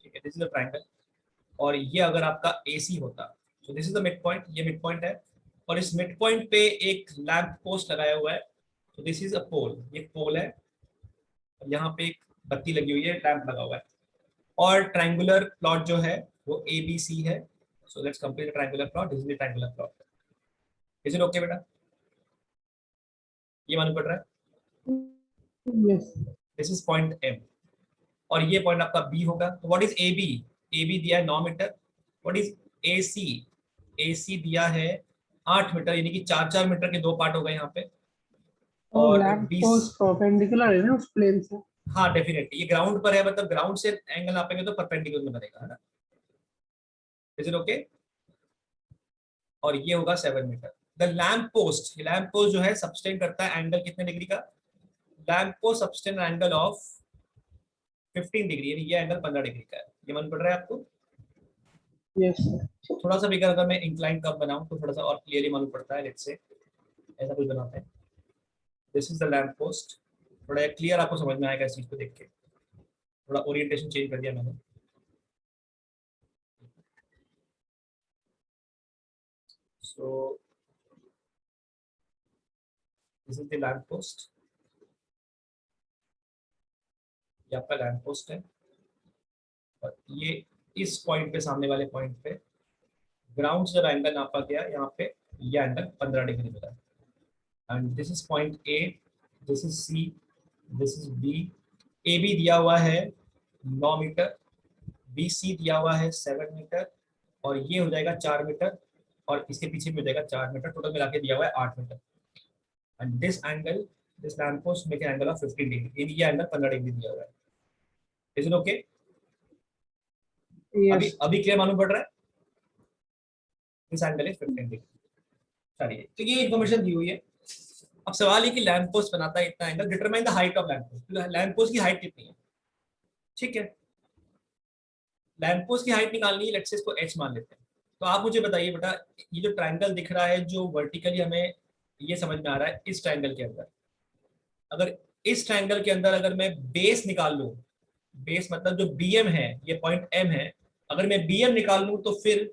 Speaker 1: ठीक है, दिस इज अ ट्रायंगल, और ये अगर आपका AC होता, तो this is the mid point, ये मिड पॉइंट है, और इस मिड पॉइंट पे एक लैंप पोस्ट लगाया हुआ है, तो दिस इज अ पोल, ये पोल है, और यहाँ पे एक बत्ती लगी हुई है, लैंप लगा हुआ है, और ट्रायंगुलर प्लॉट जो है वो ABC है। So let's complete the triangular plot, this is the triangular plot. Is it okay बेटा? ये मालूम पड़ रहा है?
Speaker 4: Yes.
Speaker 1: This is point M, और ये पॉइंट आपका B होगा। तो व्हाट इज AB? AB दिया है 9 मीटर। What is AC? AC दिया है 8 मीटर, यानी कि 4-4 मीटर के दो पार्ट हो गए यहाँ पे। और
Speaker 4: लैंप
Speaker 1: 20,
Speaker 4: पोस्ट परपेंडिकुलर है ना उस प्लेन से।
Speaker 1: हाँ डेफिनेटली, ये ग्राउंड पर है, मतलब ग्राउंड से एंगल नापेंगे तो परपेंडिकुलर में बनेगा, है ना? Is it okay? और ये होगा 7 मीटर। द लैंप पोस्ट जो है सबटेंड करता है एंगल कितने डिग्री का? Lamp post subtend angle of 15 degree, यानी ये एंगल 15 डिग्री का है। ये मन पड़ रहा है आपको?
Speaker 4: Yes sir.
Speaker 1: थोड़ा सा बिगर अगर मैं इंक्लाइन कब बनाऊं तो थोड़ा सा और क्लियरली मालूम पड़ता है। लेट्स से ऐसा कुछ बनाते हैं, this is the lamp post. थोड़ा क्लियर आपको समझ में आएगा इस चीज को देख के, थोड़ा ओरिएंटेशन चेंज कर दिया मैंने। So this is the lamp post, ये आपका लैंप पोस्ट है और ये इस पॉइंट पे, सामने वाले पॉइंट पे ग्राउंड से जब एंगल नापा गया, यहाँ पे ये एंगल 15 डिग्री मिला। And this is point A, this is C, this is B. A B दिया हुआ है 9 मीटर, बी सी दिया हुआ है 7 मीटर, और ये हो जाएगा 4 मीटर, और इसके पीछे भी हो जाएगा 4 मीटर, टोटल मिला के दिया हुआ है 8 metre. And this angle, this lamp post make an angle of 15 degree, ये एंगल 15 डिग्री दिया हुआ है। Is it okay? अभी
Speaker 4: Yes.
Speaker 1: अभी क्लियर मालूम पड़ रहा है? This angle is 15 degree. चलिए, तो ये इन्फॉर्मेशन दी हुई है। अब सवाल है कि लैंप पोस्ट बनाता है इतना angle, determine the height of lamp post. Lamp post की हाइट कितनी है? ठीक है, लैंप पोस्ट की हाइट निकालनी है, लेट्स से इसको h मान लेते हैं। तो आप मुझे बताइए बेटा, ये जो ट्रायंगल दिख रहा है जो वर्टिकली हमें ये समझ में आ रहा है, इस ट्रायंगल के अंदर, अगर इस ट्रायंगल के अंदर अगर मैं बेस निकाल लूं, बेस मतलब जो BM है, ये पॉइंट M है, अगर मैं BM निकाल लूं तो फिर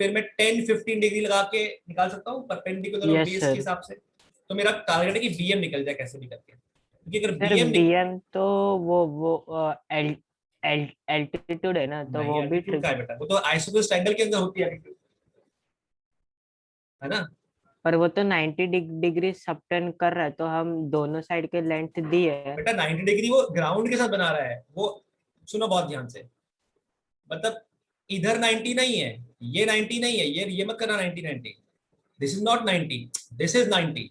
Speaker 1: मैं 10-15 डिग्री लगा के निकाल सकता हूँ परपेंडिकुलर और
Speaker 3: Yes,
Speaker 1: बेस
Speaker 3: sir.
Speaker 1: के हिसाब से। तो मेरा टारगेट है कि BM निकल जाए कैसे भी करके, क्योंकि अगर
Speaker 3: सर
Speaker 1: BM
Speaker 3: बीएम तो वो एल्टीट्यूड है ना, तो
Speaker 1: नहीं,
Speaker 3: वो भी
Speaker 1: altitude का है बेटा, वो तो आइसोसेलेस ट्रायंगल के अंदर होती है altitude, है ना?
Speaker 3: पर वो तो 90 डिग्री सबटेन कर रहा है, तो हम दोनों साइड के लेंथ दिए है।
Speaker 1: बेटा 90 डिग्री वो ग्राउंड के साथ बना रहा है, वो सुनो बहुत ध्यान से, मतलब इधर 90 नहीं है, ये 90 नहीं है, ये मत करना 90, this is not 90, this is 90।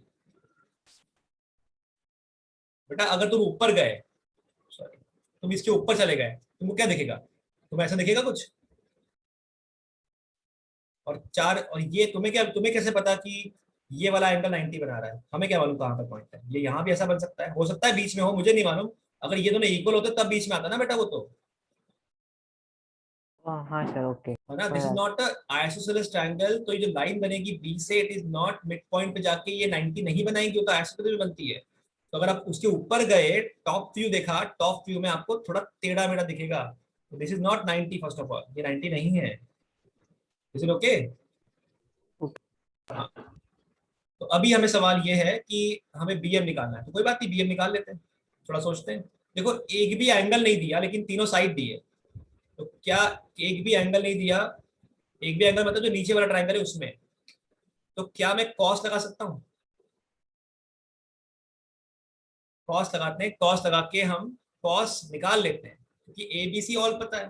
Speaker 1: बेटा अगर तुम ऊपर गए, सॉरी, तुम इसके ऊपर चले गए, तुमको क्या दिखेगा? तुम्हें ऐसा दिखेगा कुछ? और ये तुम्हें कैसे पता कि ये वाला एंगल 90 बना रहा है? हमें क्या मालूम कहाँ पर पॉइंट है? ये यहाँ भी ऐसा बन सकता है, हो सकता है बीच में हो, मुझे नहीं मालूम। अगर ये दोनों इक्वल होते तब बीच में आता ना बेटा वो तो,
Speaker 3: हाँ सर, ओके।
Speaker 1: है ना? This is not a isosceles triangle. तो ये जो लाइन बनेगी बी से, it is not mid point पे जाके ये 90 नहीं बनाएगी, वो तो आइसोसेलेस बनती है। तो अगर आप उसके ऊपर गए, टॉप व्यू देखा, टॉप व्यू में आपको थोड़ा टेढ़ा मेढ़ा दिखेगा, तो this is not 90। First of all ये 90 नहीं है। Is it okay? हाँ, तो अभी हमें सवाल ये है कि हमें BM निकालना है, तो कोई बात नहीं, BM निकाल लेते हैं। थोड़ा सोचते हैं। देखो एक भी एंगल नहीं दिया, लेकिन तीनों साइड दिए, तो क्या एक भी एंगल नहीं दिया, एक भी एंगल मतलब जो नीचे वाला ट्रायंगल है उसमें, तो क्या मैं कॉस लगा सकता हूँ? कॉस लगाते हैं, कॉस लगा के हम कॉस निकाल लेते हैं, क्योंकि ABC ऑल पता है,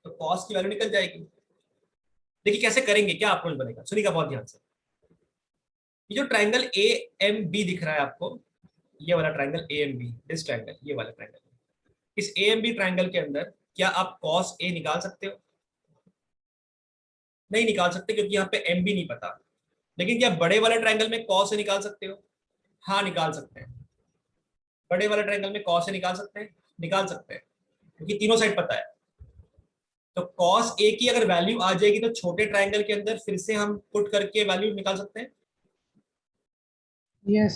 Speaker 1: तो कॉस की वैल्यू निकल जाएगी। देखिए कैसे करेंगे, क्या अप्रोच बनेगा, सुनिएगा बहुत ध्यान से। ये जो ट्रायंगल AMB दिख रहा है आपको, ये वाला ट्रायंगल AMB, दिस ट्रायंगल, ये वाला ट्रायंगल, इस AMB ट्रायंगल के अंदर क्या आप cos A निकाल सकते हो? नहीं निकाल सकते, क्योंकि यहाँ पे MB नहीं पता। लेकिन क्या बड़े वाले ट्रायंगल में cos A निकाल सकते हो? हाँ निकाल सकते हैं, बड़े वाले ट्रायंगल में cos A निकाल सकते हैं, निकाल सकते हैं, क्योंकि तीनों साइड पता है। तो cos A की अगर वैल्यू आ जाएगी तो छोटे ट्रायंगल के अंदर फिर से हम पुट करके वैल्यू निकाल सकते हैं।
Speaker 4: Yes.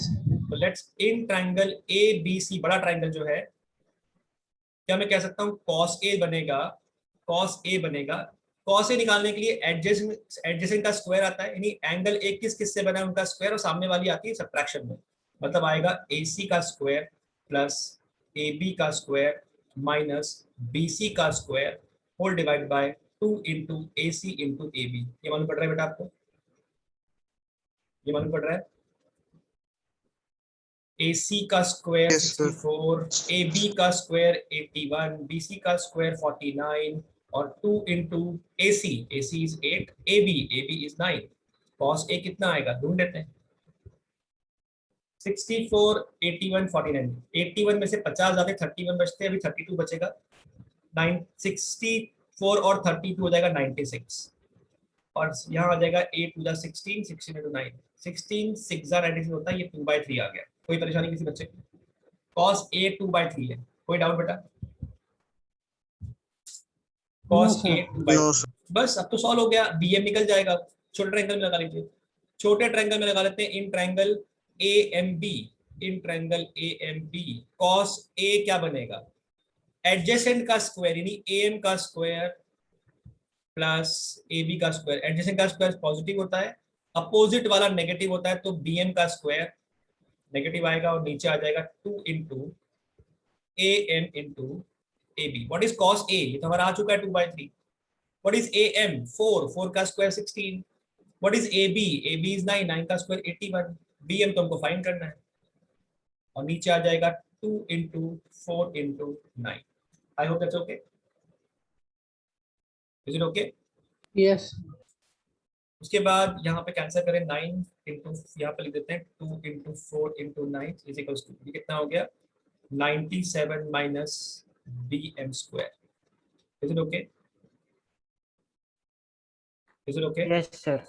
Speaker 1: तो लेट्स इन ट्रायंगल ABC, बड़ा ट्रायंगल जो है, क्या मैं कह सकता हूँ cos A बनेगा, cos A बनेगा। cos A निकालने के लिए एडजेसेंट का स्क्वायर आता है, यानी एंगल एक किस से बना है उनका स्क्वायर, और सामने वाली आती है सब्ट्रैक्शन में, मतलब आएगा AC का स्क्वायर प्लस AB का स्क्वायर माइनस BC का square whole divide by 2 into AC into AB। ये मालूम पड़ रहा है बेटा आपको? ये मालूम पड़ रहा है? AC का स्क्वायर 64, AB का स्क्वायर 81, BC का स्क्वायर 49 और 2 into AC, AC is 8, AB is 9। cos A कितना आएगा ढूंढ लेते हैं। 64, 81, 49, 81 में से 50 जाते 31 बचते हैं, अभी 32 बचेगा। 64 और 32 हो जाएगा 96, और यहाँ आ जाएगा 8 टू 16, 16 इंटू 9, 16 6 96 होता है, ये 2/3 आ गया। कोई परेशानी किसी बच्चे को? cos A 2/3 है, कोई डाउट बेटा? cos A 2/3, बस अब तो सॉल्व हो गया। BM निकल जाएगा। छोटे ट्रायंगल में लगा लीजिए, छोटे ट्रायंगल में लगा लेते हैं, in triangle AMB, in triangle AMB cos A क्या बनेगा? एडजेसेंट का स्क्वायर यानी AM का स्क्वायर प्लस AB का स्क्वायर, एडजेसेंट का स्क्वायर पॉजिटिव होता है, अपोजिट वाला नेगेटिव होता है तो bm का स्क्वायर नेगेटिव आएगा और नीचे आ जाएगा 2 into am into ab। What is cos a? ये तो हमारा आ चुका है 2/3। What is am? 4 का square 16। What is ab? ab is 9 का स्क्वायर 81। bm तो हमको फाइंड करना है और नीचे आ जाएगा 2 into 4 into 9। I hope that's okay. Is it okay?
Speaker 4: Yes
Speaker 1: उसके बाद यहाँ पे कैंसिल करें 9 इंटू, यहाँ पे लिख देते हैं 2 into 4 into 9 is equals to, ये कितना हो गया 97 minus bm square. Is it okay? Is it okay?
Speaker 3: Yes sir.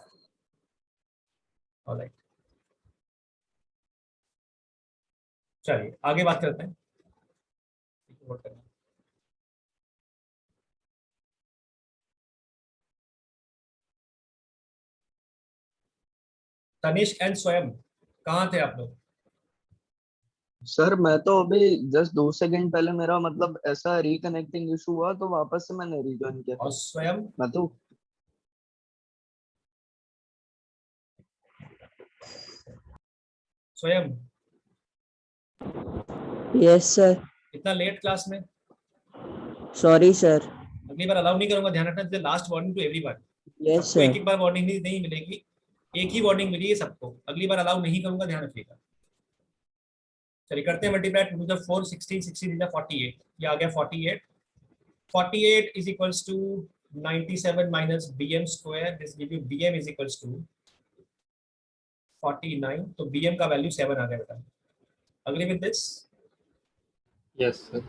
Speaker 1: Alright, चलिए आगे बात करते हैं। तनिष्क एंड स्वयं, कहाँ थे आप लोग?
Speaker 5: सर मैं तो अभी जस्ट 2 सेकंड पहले मेरा मतलब ऐसा रिकनेक्टिंग इशू हुआ तो वापस से मैंने रिजॉइन किया।
Speaker 1: और स्वयं?
Speaker 5: मैं तो
Speaker 1: स्वयं
Speaker 6: यस सर।
Speaker 1: इतना लेट क्लास में?
Speaker 6: Sorry sir.
Speaker 1: अगली बार अलाउ नहीं करूंगा, ध्यान रखना। Last warning to everyone.
Speaker 6: Yes
Speaker 1: सबको एक
Speaker 6: सर।
Speaker 1: एक बार वार्निंग नहीं मिलेगी, एक ही वार्निंग मिली है सबको। अगली बार अलाउ नहीं करूंगा, ध्यान रखिएगा। चलिए करते हैं मल्टीप्लाई। 2 to 4 16, 16 is 48। ये आ गया 48। 48 is equals to 97 minus bm square। This give you bm is equals to 49। तो bm का वैल्यू 7 आ गया बेटा। Agree with this?
Speaker 2: Yes sir.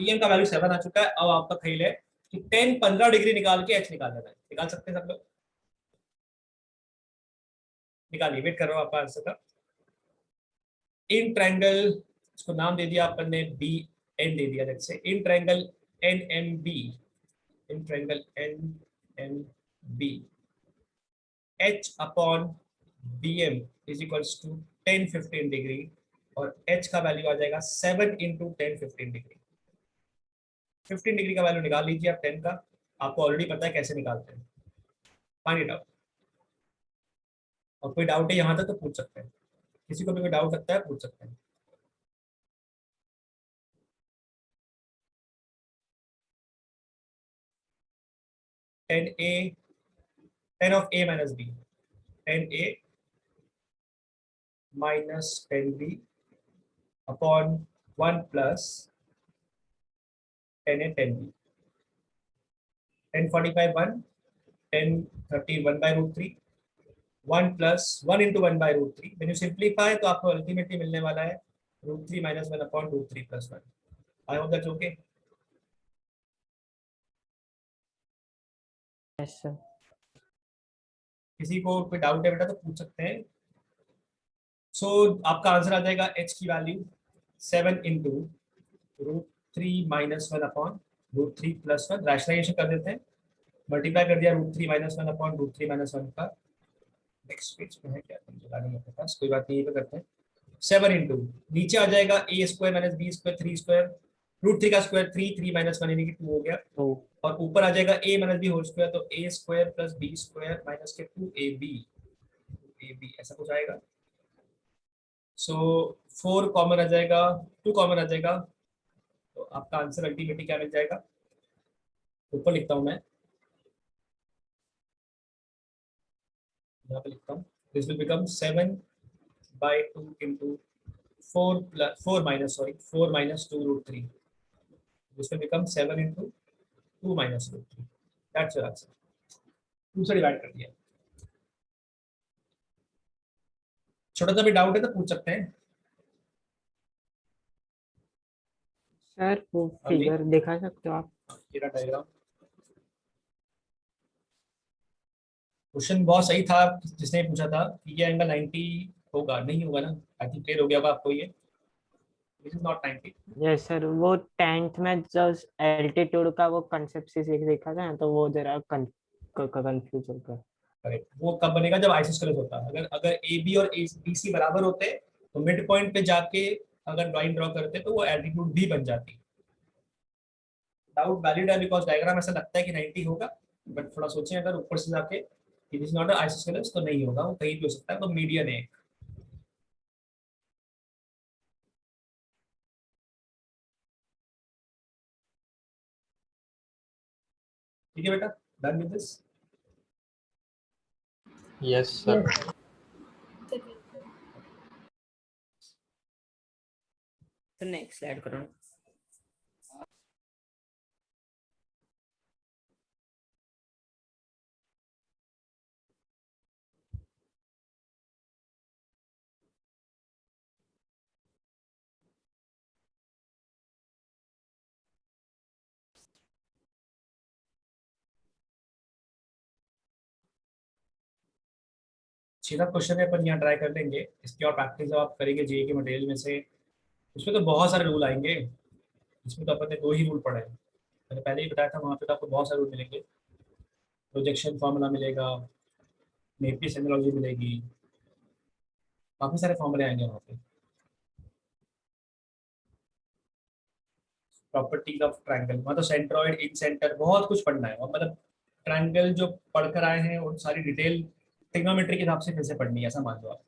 Speaker 1: bm का वैल्यू 7 आ चुका है। अब आपका खेल है कि 10 15 डिग्री निकाल के h निकाल देना है। निकाल सकते हैं सब लोग? निकालिए, वेट कर रहा हूँ आपका आंसर का। इन ट्रायंगल, इसको नाम दे दिया अपन ने बी एन दे दिया। जैसे in triangle N M B, in triangle N M B H upon B M is equals to 10 15 degree और एच का वैल्यू आ जाएगा 7 इंटू 10 15 डिग्री। 15 डिग्री का वैल्यू निकाल लीजिए आप 10 का। आपको ऑलरेडी पता है कैसे निकालते हैं, फाइंड इट आउट। और कोई डाउट है यहाँ तक तो पूछ सकते हैं, किसी को भी कोई डाउट लगता है पूछ सकते हैं। Ten of A minus B, 10a minus 10b upon 1 plus 10a 10b। 1045 1, 1030 1 by root 3, 1 plus 1 into 1 by root 3। when you simplify तो आपको अल्टीमेटली मिलने वाला है root 3 minus 1 upon root 3 plus 1। I hope that's okay.
Speaker 3: Yes sir.
Speaker 1: किसी को कोई doubt है बेटा तो पूछ सकते हैं। सो आपका आंसर आ जाएगा h की value 7 into root 3 minus 1 upon root 3 plus 1। Rationalisation कर देते हैं, मल्टीप्लाई कर दिया root 3 minus 1 upon root 3 minus 1 का। नेक्स्ट पेज में है क्या, नहीं अपने पास, कोई बात नहीं, ये पे करते हैं। 7 इंटू नीचे आ जाएगा A square minus B square 3 square, root 3 का स्क्वायर 3, 3 माइनस 1 यानी कि 2 हो गया।
Speaker 3: तो
Speaker 1: और ऊपर आ जाएगा a minus B whole square, तो a square plus B square minus के 2ab ऐसा कुछ आएगा। सो 4 कॉमन आ जाएगा, 2 कॉमन आ जाएगा, तो आपका आंसर अल्टीमेटली क्या मिल जाएगा? ऊपर लिखता हूं मैं, यहाँ पे लिखता हूँ। This will become 7/2 into 4 minus 2 root 3। This will become 7 into 2 minus root 3। That's your answer. 2 से डिवाइड कर दिया। छोटा सा भी डाउट है तो पूछ सकते हैं।
Speaker 3: सर वो
Speaker 1: हाँ जी।
Speaker 3: फिगर दिखा सकते हो आप?
Speaker 1: मेरा डायग्राम क्वेश्चन बहुत सही था, जिसने पूछा था कि ये एंगल 90 होगा, नहीं होगा ना? आई थिंक क्लियर हो गया होगा आपको ये। This is not 90।
Speaker 3: Yes sir. वो 10th में जो एल्टीट्यूड का वो कंसेप्ट से सीखा था ना, तो वो जरा कंफ्यूज हो गया।
Speaker 1: करेक्ट। वो कब बनेगा? जब आइसोस्केलेस होता है। अगर अगर ए बी और बी सी बराबर होते तो मिड पॉइंट पे जाके अगर ड्राइंग ड्रॉ करते तो वो एल्टीट्यूड भी बन जाती। डाउट वैलिड है बिकॉज डायग्राम ऐसा लगता है कि 90 होगा, बट थोड़ा सोचें अगर ऊपर से जाके इट इज नॉट आइसोसेलेस तो नहीं होगा, वो कहीं भी हो सकता है, तो मीडियन है। ठीक है बेटा, done with this.
Speaker 2: Yes, sir.
Speaker 6: तो नेक्स्ट स्लाइड करो।
Speaker 1: सीधा क्वेश्चन है, पर यहाँ ट्राई कर लेंगे। इसकी और प्रैक्टिस जब आप करेंगे जेई के मटेरियल में से, उसमें तो बहुत सारे रूल आएंगे। इसमें तो अपन ने 2 ही रूल पढ़े हैं, मैंने पहले ही बताया था, वहाँ पे तो आपको बहुत सारे रूल मिलेंगे। प्रोजेक्शन फार्मूला मिलेगा, नेपियर एनालॉजी मिलेगी, काफी सारे फॉर्मूले आएंगे वहाँ पे। प्रॉपर्टीज ऑफ ट्रायंगल, मतलब सेंट्रॉइड, इन सेंटर, बहुत कुछ पढ़ना है। और मतलब ट्रायंगल जो पढ़कर आए हैं और सारी डिटेल ट्रिग्नोमेट्री के हिसाब से फिर से पढ़नी है, ऐसा मान लो आप।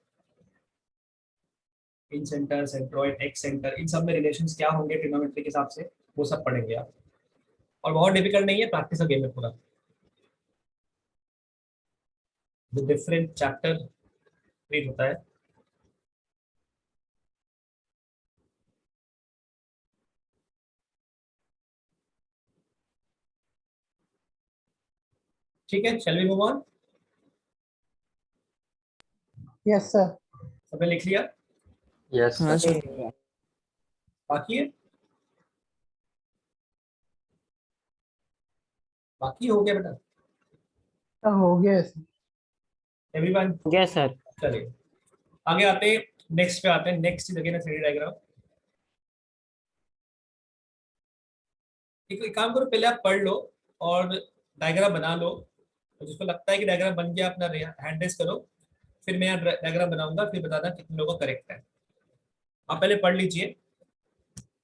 Speaker 1: इन सेंटर, सेंट्रॉइड, एक्स सेंटर, इन सब में रिलेशंस क्या होंगे ट्रिग्नोमेट्री के हिसाब से, वो सब पढ़ेंगे आप। और बहुत डिफिकल्ट नहीं है, प्रैक्टिस का गेम है पूरा। जो डिफरेंट चैप्टर ट्रीट होता है। ठीक है, shall we move on.
Speaker 4: Yes, sir.
Speaker 1: सबने लिख लिया?
Speaker 2: Yes,
Speaker 6: हाँ
Speaker 2: sir.
Speaker 6: सर।
Speaker 1: बाकी है? बाकी हो गया बेटा?
Speaker 4: हो गया sir.
Speaker 1: एवरीवन?
Speaker 3: Yes sir.
Speaker 1: चलिए आगे आते हैं, नेक्स्ट पे आते हैं। Next is again 3D diagram. एक काम करो, पहले आप पढ़ लो और डायग्राम बना लो, और जिसको लगता है कि डायग्राम बन गया अपना हैंड रेस करो, फिर मैं यहाँ डायग्राम बनाऊंगा, फिर बताना कितने लोगों का करेक्ट है। आप पहले पढ़ लीजिए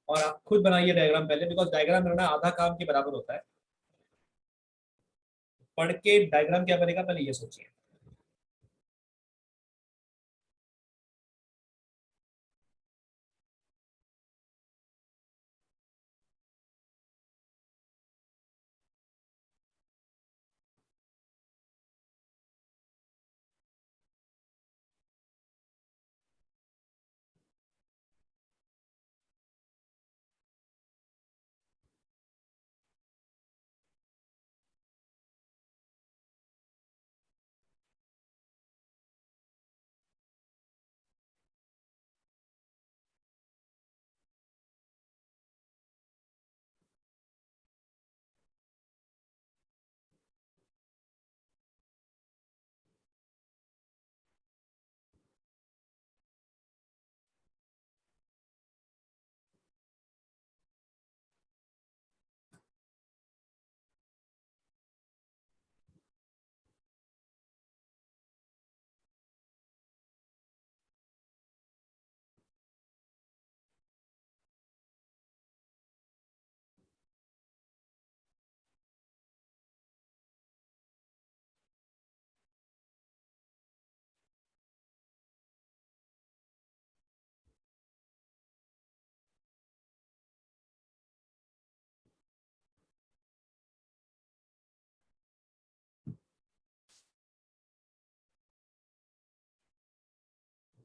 Speaker 1: और आप खुद बनाइए डायग्राम पहले, बिकॉज डायग्राम बनाना आधा काम के बराबर होता है। पढ़ के डायग्राम क्या बनेगा पहले ये सोचिए।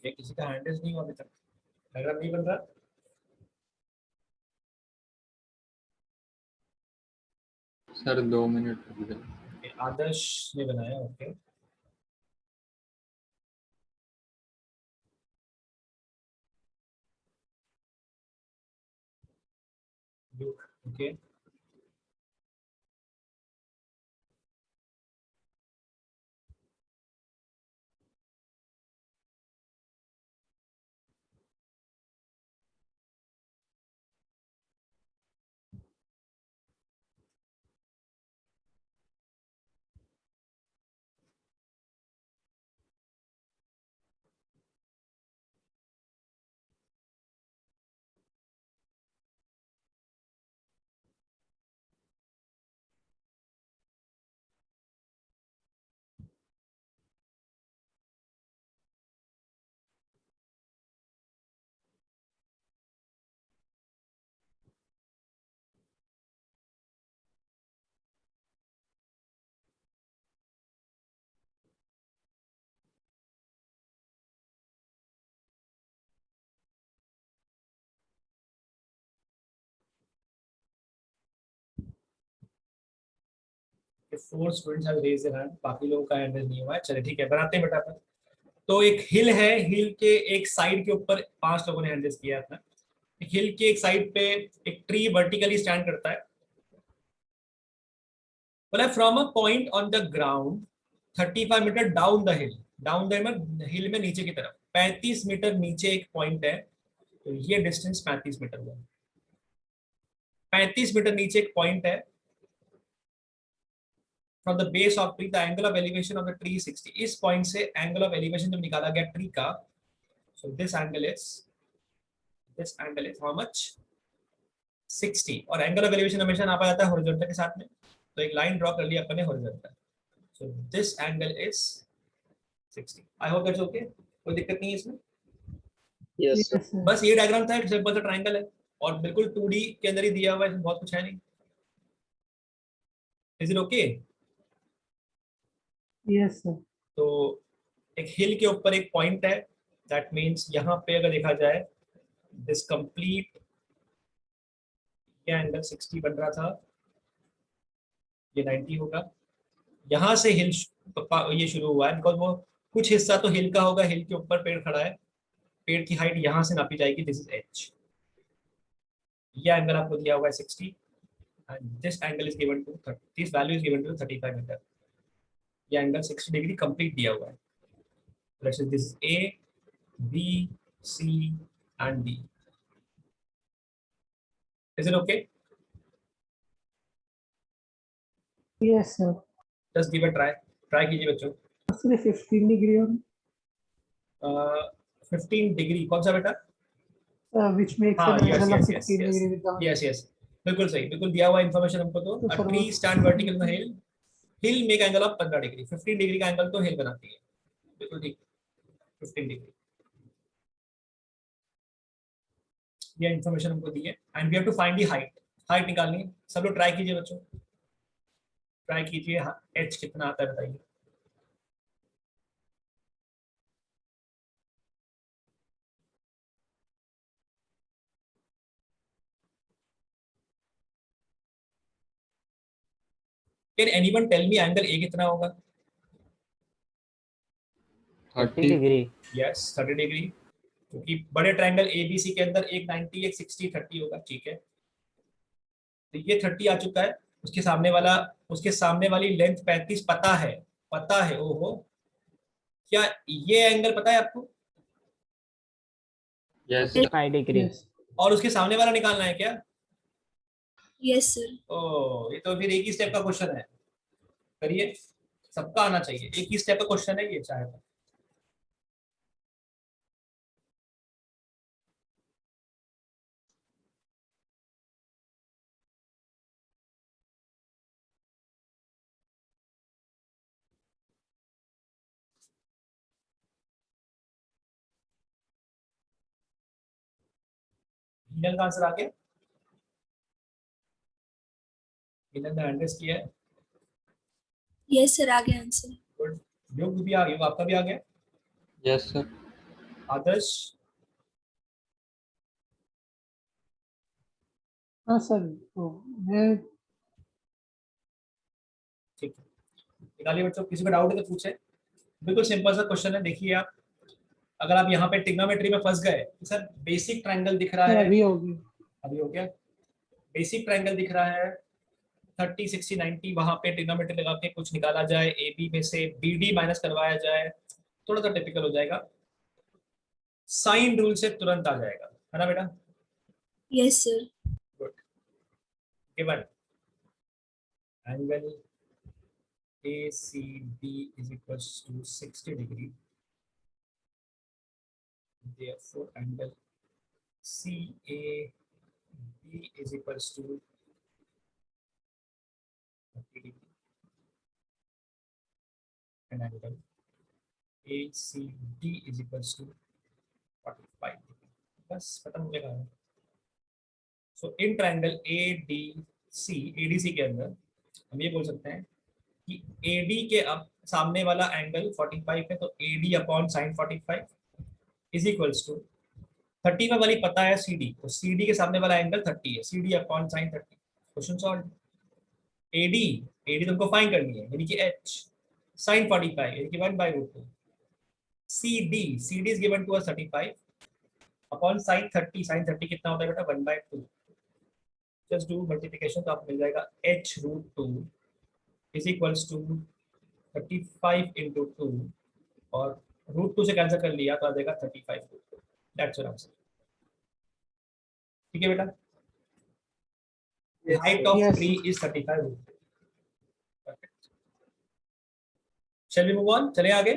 Speaker 1: Okay, किसी का हैंड रेस नहीं हुआ अभी तक, डायग्राम नहीं बन रहा।
Speaker 2: Sir, 2 minute रुक जाओ.
Speaker 1: Okay, आदर्श ने बनाया। Okay okay. 4 students have raised their hand, बाकी लोगों का हैंड नहीं हुआ है। चलिए ठीक है, बनाते हैं बेटा अपन। तो एक हिल है, हिल के एक साइड के ऊपर 5 लोगों ने हैंड रेज किया है अपना। एक हिल के एक साइड पे एक ट्री वर्टिकली स्टैंड करता है। बोला from a point on the ground 35 meter down the hill, down the हिल में नीचे की तरफ 35 मीटर नीचे एक पॉइंट है, तो ये डिस्टेंस 35 मीटर हुआ। 35 मीटर नीचे एक पॉइंट है, from the base of tree the angle of elevation of the tree 60। इस पॉइंट से एंगल ऑफ एलिवेशन जब निकाला गया ट्री का, so this angle is how much 60। और एंगल ऑफ एलिवेशन हमेशा नापा जाता है हॉरिजॉन्टल के साथ में, तो एक लाइन ड्रॉ कर लिया अपन ने horizontal, so this angle is 60। I hope that's okay, कोई दिक्कत नहीं है इसमें।
Speaker 5: Yes sir.
Speaker 1: बस ये डायग्राम था, एक सिंपल सा ट्रायंगल है और बिल्कुल 2D के अंदर ही दिया हुआ है, इसमें बहुत कुछ है नहीं। Is it okay?
Speaker 7: Yes sir.
Speaker 1: तो एक हिल के ऊपर एक पॉइंट है, दैट मींस यहाँ पे अगर देखा जाए दिस कंप्लीट, ये एंगल 60 बन रहा था, ये 90 होगा। यहाँ से हिल ये शुरू हुआ है, बिकॉज वो कुछ हिस्सा तो हिल का होगा, हिल के ऊपर पेड़ खड़ा है, पेड़ की हाइट यहाँ से नापी जाएगी, दिस इज एच। ये एंगल आपको दिया हुआ है 60 and this angle is given to 30, this value is given to 35 metre. ये एंगल 60 डिग्री कंप्लीट दिया हुआ है। Let's say this is A, B, C and D. Is it okay?
Speaker 7: Yes sir.
Speaker 1: Just give a try कीजिए बच्चों।
Speaker 7: Sir 15 degree और
Speaker 1: 15 degree कौन सा बेटा?
Speaker 7: which makes
Speaker 1: हाँ,
Speaker 7: an
Speaker 1: yes,
Speaker 7: angle of
Speaker 1: yes, yes,
Speaker 7: 16
Speaker 1: yes.
Speaker 7: degree with the
Speaker 1: yes yes, बिल्कुल सही, बिल्कुल दिया हुआ इन्फॉर्मेशन हमको। तो
Speaker 7: तो sir
Speaker 1: tree stand vertical in the hill, hill make angle of 15 degree, 15 degree का एंगल तो हिल बनाती है, बिल्कुल ठीक, 15 डिग्री। ये इन्फॉर्मेशन हमको दी है and we have to find the height. Height निकालनी है, सब लोग ट्राई कीजिए बच्चों, ट्राई कीजिए। एच कितना आता है बताइए। Can anyone tell me angle A कितना होगा?
Speaker 3: 30 डिग्री।
Speaker 1: यस 30 डिग्री, क्योंकि बड़े ट्रायंगल एबीसी के अंदर एक 90, एक 60, 30 होगा, ठीक है। तो ये 30 आ चुका है, उसके सामने वाली लेंथ 35 पता है। ओहो, क्या ये एंगल पता है आपको?
Speaker 2: Yes
Speaker 3: 35 degree.
Speaker 7: yes.
Speaker 1: और उसके सामने वाला निकालना है क्या?
Speaker 8: Yes sir.
Speaker 1: ओ, ये तो फिर एक ही स्टेप का क्वेश्चन है, करिए, सबका आना चाहिए, एक ही स्टेप का क्वेश्चन है ये, चाहे तो। हिनल का आंसर आ गया, हिनल ने एड्रेस किया है।
Speaker 8: यस सर, आ गया आंसर।
Speaker 1: गुड, योग भी आ गया, आपका भी आ गया।
Speaker 2: Yes sir.
Speaker 1: आदर्श?
Speaker 7: हाँ सर, तो मैं
Speaker 1: ठीक है, निकालिए बच्चों, किसी को डाउट है तो पूछे। बिल्कुल सिंपल सा क्वेश्चन है, देखिए आप, अगर आप यहाँ पे ट्रिग्नोमेट्री में फंस गए तो सर बेसिक ट्रायंगल दिख रहा है,
Speaker 7: अभी होगी।
Speaker 1: अभी हो गया, बेसिक ट्रायंगल दिख रहा है 30, 60, 90, वहां पे ट्रिग्नोमेट्री लगा के कुछ निकाला जाए, ए बी में से बी डी माइनस करवाया जाए, थोड़ा सा टिपिकल हो जाएगा, साइन रूल से तुरंत आ जाएगा, है ना बेटा?
Speaker 8: Yes sir.
Speaker 1: Good, given angle ACB is equals to 60 degree, therefore angle CAB is equals to 30 degree and angle ACD is equals to 45 degree. बस खत्म हो गया। सो इन ट्रायंगल ADC के अंदर हम ये बोल सकते हैं कि AD के अब सामने वाला एंगल 45 है, तो AD upon sine 45 is equals to 35 वाली पता है CD, तो CD के सामने वाला एंगल 30 है, CD upon sine 30। Question solve. AD, AD तुमको फाइंड करनी है यानी कि H sin 45 यानी कि 1/√2. CD, CD is given to us 35 upon sin 30. sin 30 कितना होता है बेटा 1/2. जस्ट डू मल्टीप्लिकेशन तो आपको मिल जाएगा h√2 is equals to 35 into 2 और √2 से कैंसिल कर लिया तो आ जाएगा 35. That's your answer. ठीक है बेटा.
Speaker 4: Yes,
Speaker 1: height
Speaker 4: sir.
Speaker 1: Of
Speaker 7: Yes,
Speaker 1: tree is 35. Shall we move on. चले आगे.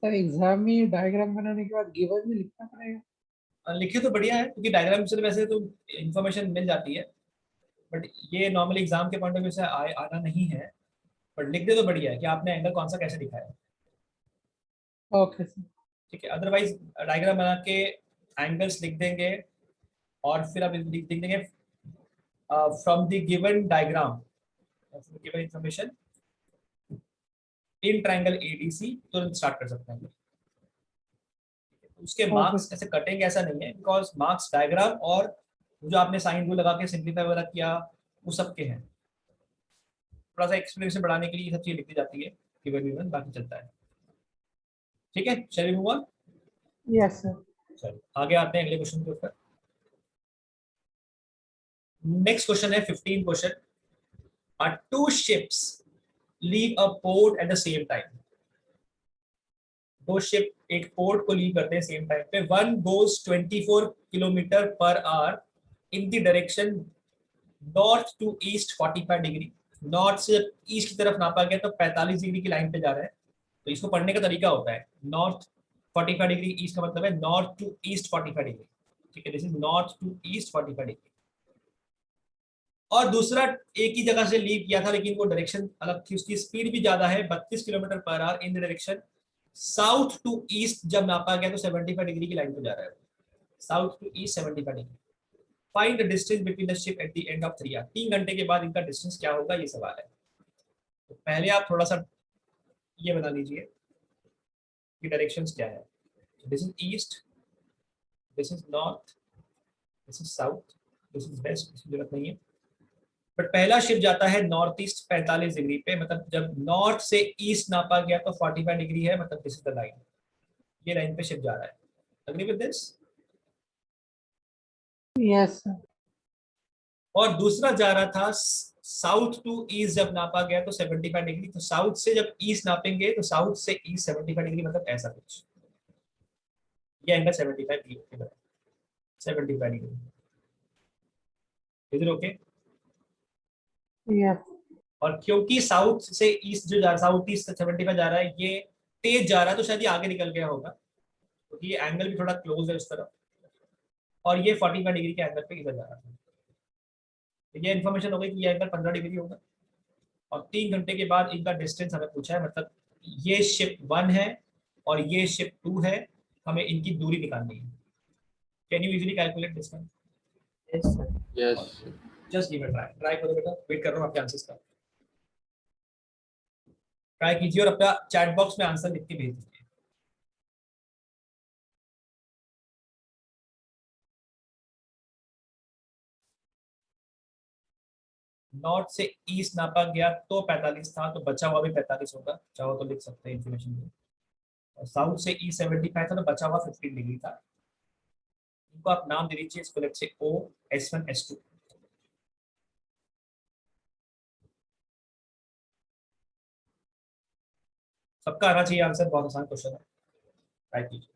Speaker 7: सर एग्जाम में डायग्राम बनाने के बाद गिवन में लिखना पड़ेगा.
Speaker 1: लिखे तो बढ़िया है क्योंकि डायग्राम से वैसे तो इन्फॉर्मेशन मिल जाती है बट ये नॉर्मली एग्जाम के पॉइंट ऑफ व्यू से आना नहीं है. बट लिख दे तो बढ़िया है कि आपने एंगल कौन सा कैसे दिखाया.
Speaker 7: Okay sir.
Speaker 1: ठीक है. अदरवाइज डायग्राम बना के एंगल्स लिख देंगे और फिर आप लिख देंगे from the given diagram given information in triangle ADC तुरंत स्टार्ट कर सकते हैं. उसके मार्क्स ऐसे कटेंगे ऐसा नहीं है बिकॉज मार्क्स डायग्राम और जो आपने साइन रूल लगा के सिंप्लीफाई वगैरह किया वो सबके हैं. थोड़ा सा एक्सप्लेनेशन बढ़ाने के लिए ये सब चीजें लिखी जाती है गिवन गिवन बाकी चलता है. ठीक है. Shall we move on.
Speaker 7: Yes sir.
Speaker 1: चलो आगे आते हैं अगले क्वेश्चन के ऊपर. नेक्स्ट क्वेश्चन है 15 question. Two ships leave a port at the same time. दो शिप एक पोर्ट को लीव करते हैं सेम टाइम पे. One goes 24 kilometre per hour in the direction north to east 45 degree. North से ईस्ट की तरफ नापा गया तो 45 डिग्री की लाइन पे जा रहा है. तो इसको पढ़ने का तरीका होता है नॉर्थ 45 डिग्री ईस्ट का मतलब है नॉर्थ टू ईस्ट 45 डिग्री. ठीक है. This is north to east 45 degree. और दूसरा एक ही जगह से लीव किया था लेकिन वो डायरेक्शन अलग थी. उसकी स्पीड भी ज्यादा है 32 kilometre per hour in the direction south to east. जब नापा गया तो 75 डिग्री की लाइन पे जा रहा है. South to east 75 degree. Find the distance between the ship at the end of 3 hour. 3 घंटे के बाद इनका डिस्टेंस क्या होगा ये सवाल है. तो पहले आप थोड़ा सा ये बना लीजिए कि डायरेक्शंस क्या है. This is east, this is north, this is south, this is west. इसकी जरूरत नहीं है. बट पहला शिप जाता है नॉर्थ ईस्ट 45 डिग्री पे. मतलब जब नॉर्थ से ईस्ट नापा गया तो 45 डिग्री है. मतलब दिस इज द लाइन. ये लाइन पे शिप जा रहा है. Agree with this.
Speaker 7: Yes sir.
Speaker 1: और दूसरा जा रहा था साउथ टू ईस्ट. जब नापा गया तो 75 डिग्री. तो साउथ से जब ईस्ट नापेंगे तो साउथ से ईस्ट 75 डिग्री मतलब ऐसा कुछ. ये एंगल 75 डिग्री के बराबर. 75 डिग्री. इधर ओके.
Speaker 7: यस.
Speaker 1: और क्योंकि साउथ से ईस्ट जो जा रहा साउथ ईस्ट 75 जा रहा है ये तेज जा रहा है तो शायद ये आगे निकल गया होगा क्योंकि ये एंगल भी थोड़ा क्लोज है उस तरफ. और ये 45 डिग्री के एंगल पे इधर जा रहा था. तो ये इन्फॉर्मेशन हो गई कि ये एंगल 15 डिग्री होगा. और 3 घंटे के बाद इनका डिस्टेंस हमें पूछा है. मतलब ये शिप 1 है और ये शिप 2 है. हमें इनकी दूरी निकालनी है. Can you easily calculate this one.
Speaker 4: Yes, sir.
Speaker 2: Yes.
Speaker 1: Just give it try. Try करो बेटा. वेट कर रहा हूँ आपके आंसर्स का. ट्राई कीजिए और अपना चैट बॉक्स में आंसर लिख के भेज दीजिए. नॉर्थ से ईस्ट नापा गया तो 45 था तो बचा हुआ भी 45 होगा. चाहो तो लिख सकते हैं इन्फॉर्मेशन में. और साउथ से ईस्ट 75 था तो बचा हुआ 15 डिग्री था. इनको आप नाम दे दीजिए. इसको लेट से OS1 S2. सबका आना चाहिए आंसर. बहुत आसान क्वेश्चन है. ट्राई कीजिए.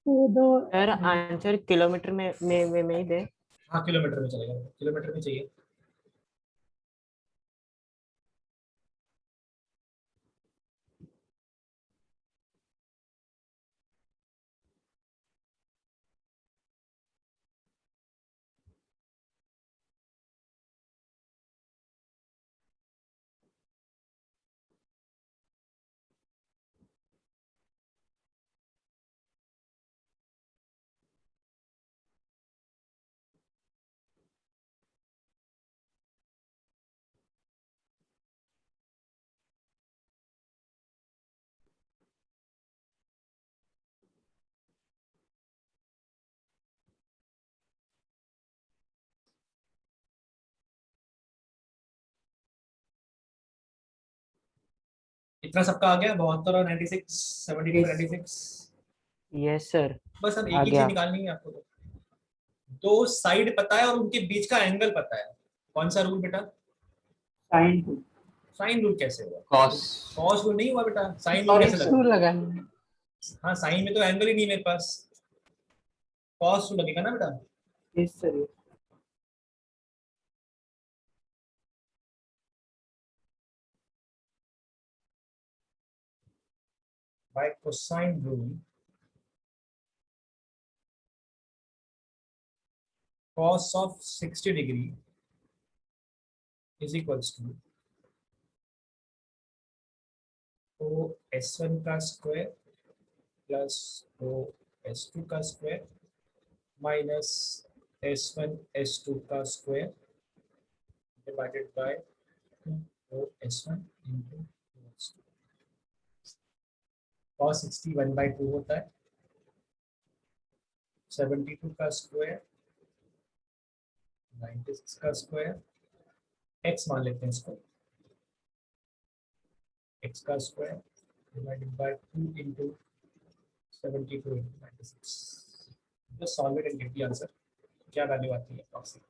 Speaker 7: वो दो
Speaker 3: सर आंसर किलोमीटर में ही दे।
Speaker 1: हाँ किलोमीटर में चलेगा, किलोमीटर में चाहिए। इतना सबका आ गया, 72 और 96, 72
Speaker 4: Yes.
Speaker 1: 96।
Speaker 3: Yes sir.
Speaker 1: बस अब
Speaker 3: आ
Speaker 1: एक ही
Speaker 3: गया।
Speaker 1: चीज निकालनी है आपको। दो साइड पता है और उनके बीच का एंगल पता है। कौन सा रूल बेटा?
Speaker 4: Sin 2.
Speaker 1: साइन रूल कैसे हुआ?
Speaker 2: cos
Speaker 1: कॉस रूल नहीं हुआ बेटा, साइन रूल कैसे
Speaker 7: X टू
Speaker 1: लगा?
Speaker 7: लगा।
Speaker 1: हाँ साइन में तो एंगल ही नहीं मेरे पास, कॉस रूल लगेगा ना बेटा।
Speaker 4: Yes, sir. Yes.
Speaker 1: By cosine rule, cos of 60 degree is equals to O S1 का स्क्वायर प्लस O S2 का स्क्वायर माइनस S1 S2 का square divided by O S1 into O S2। cos 60 1/2 होता है, 72 का square 96 का square, x मान लेते हैं इसको, x का square divided by 2 into 72 into 96। Just solve it and get the answer। क्या वैल्यू आती है approximate?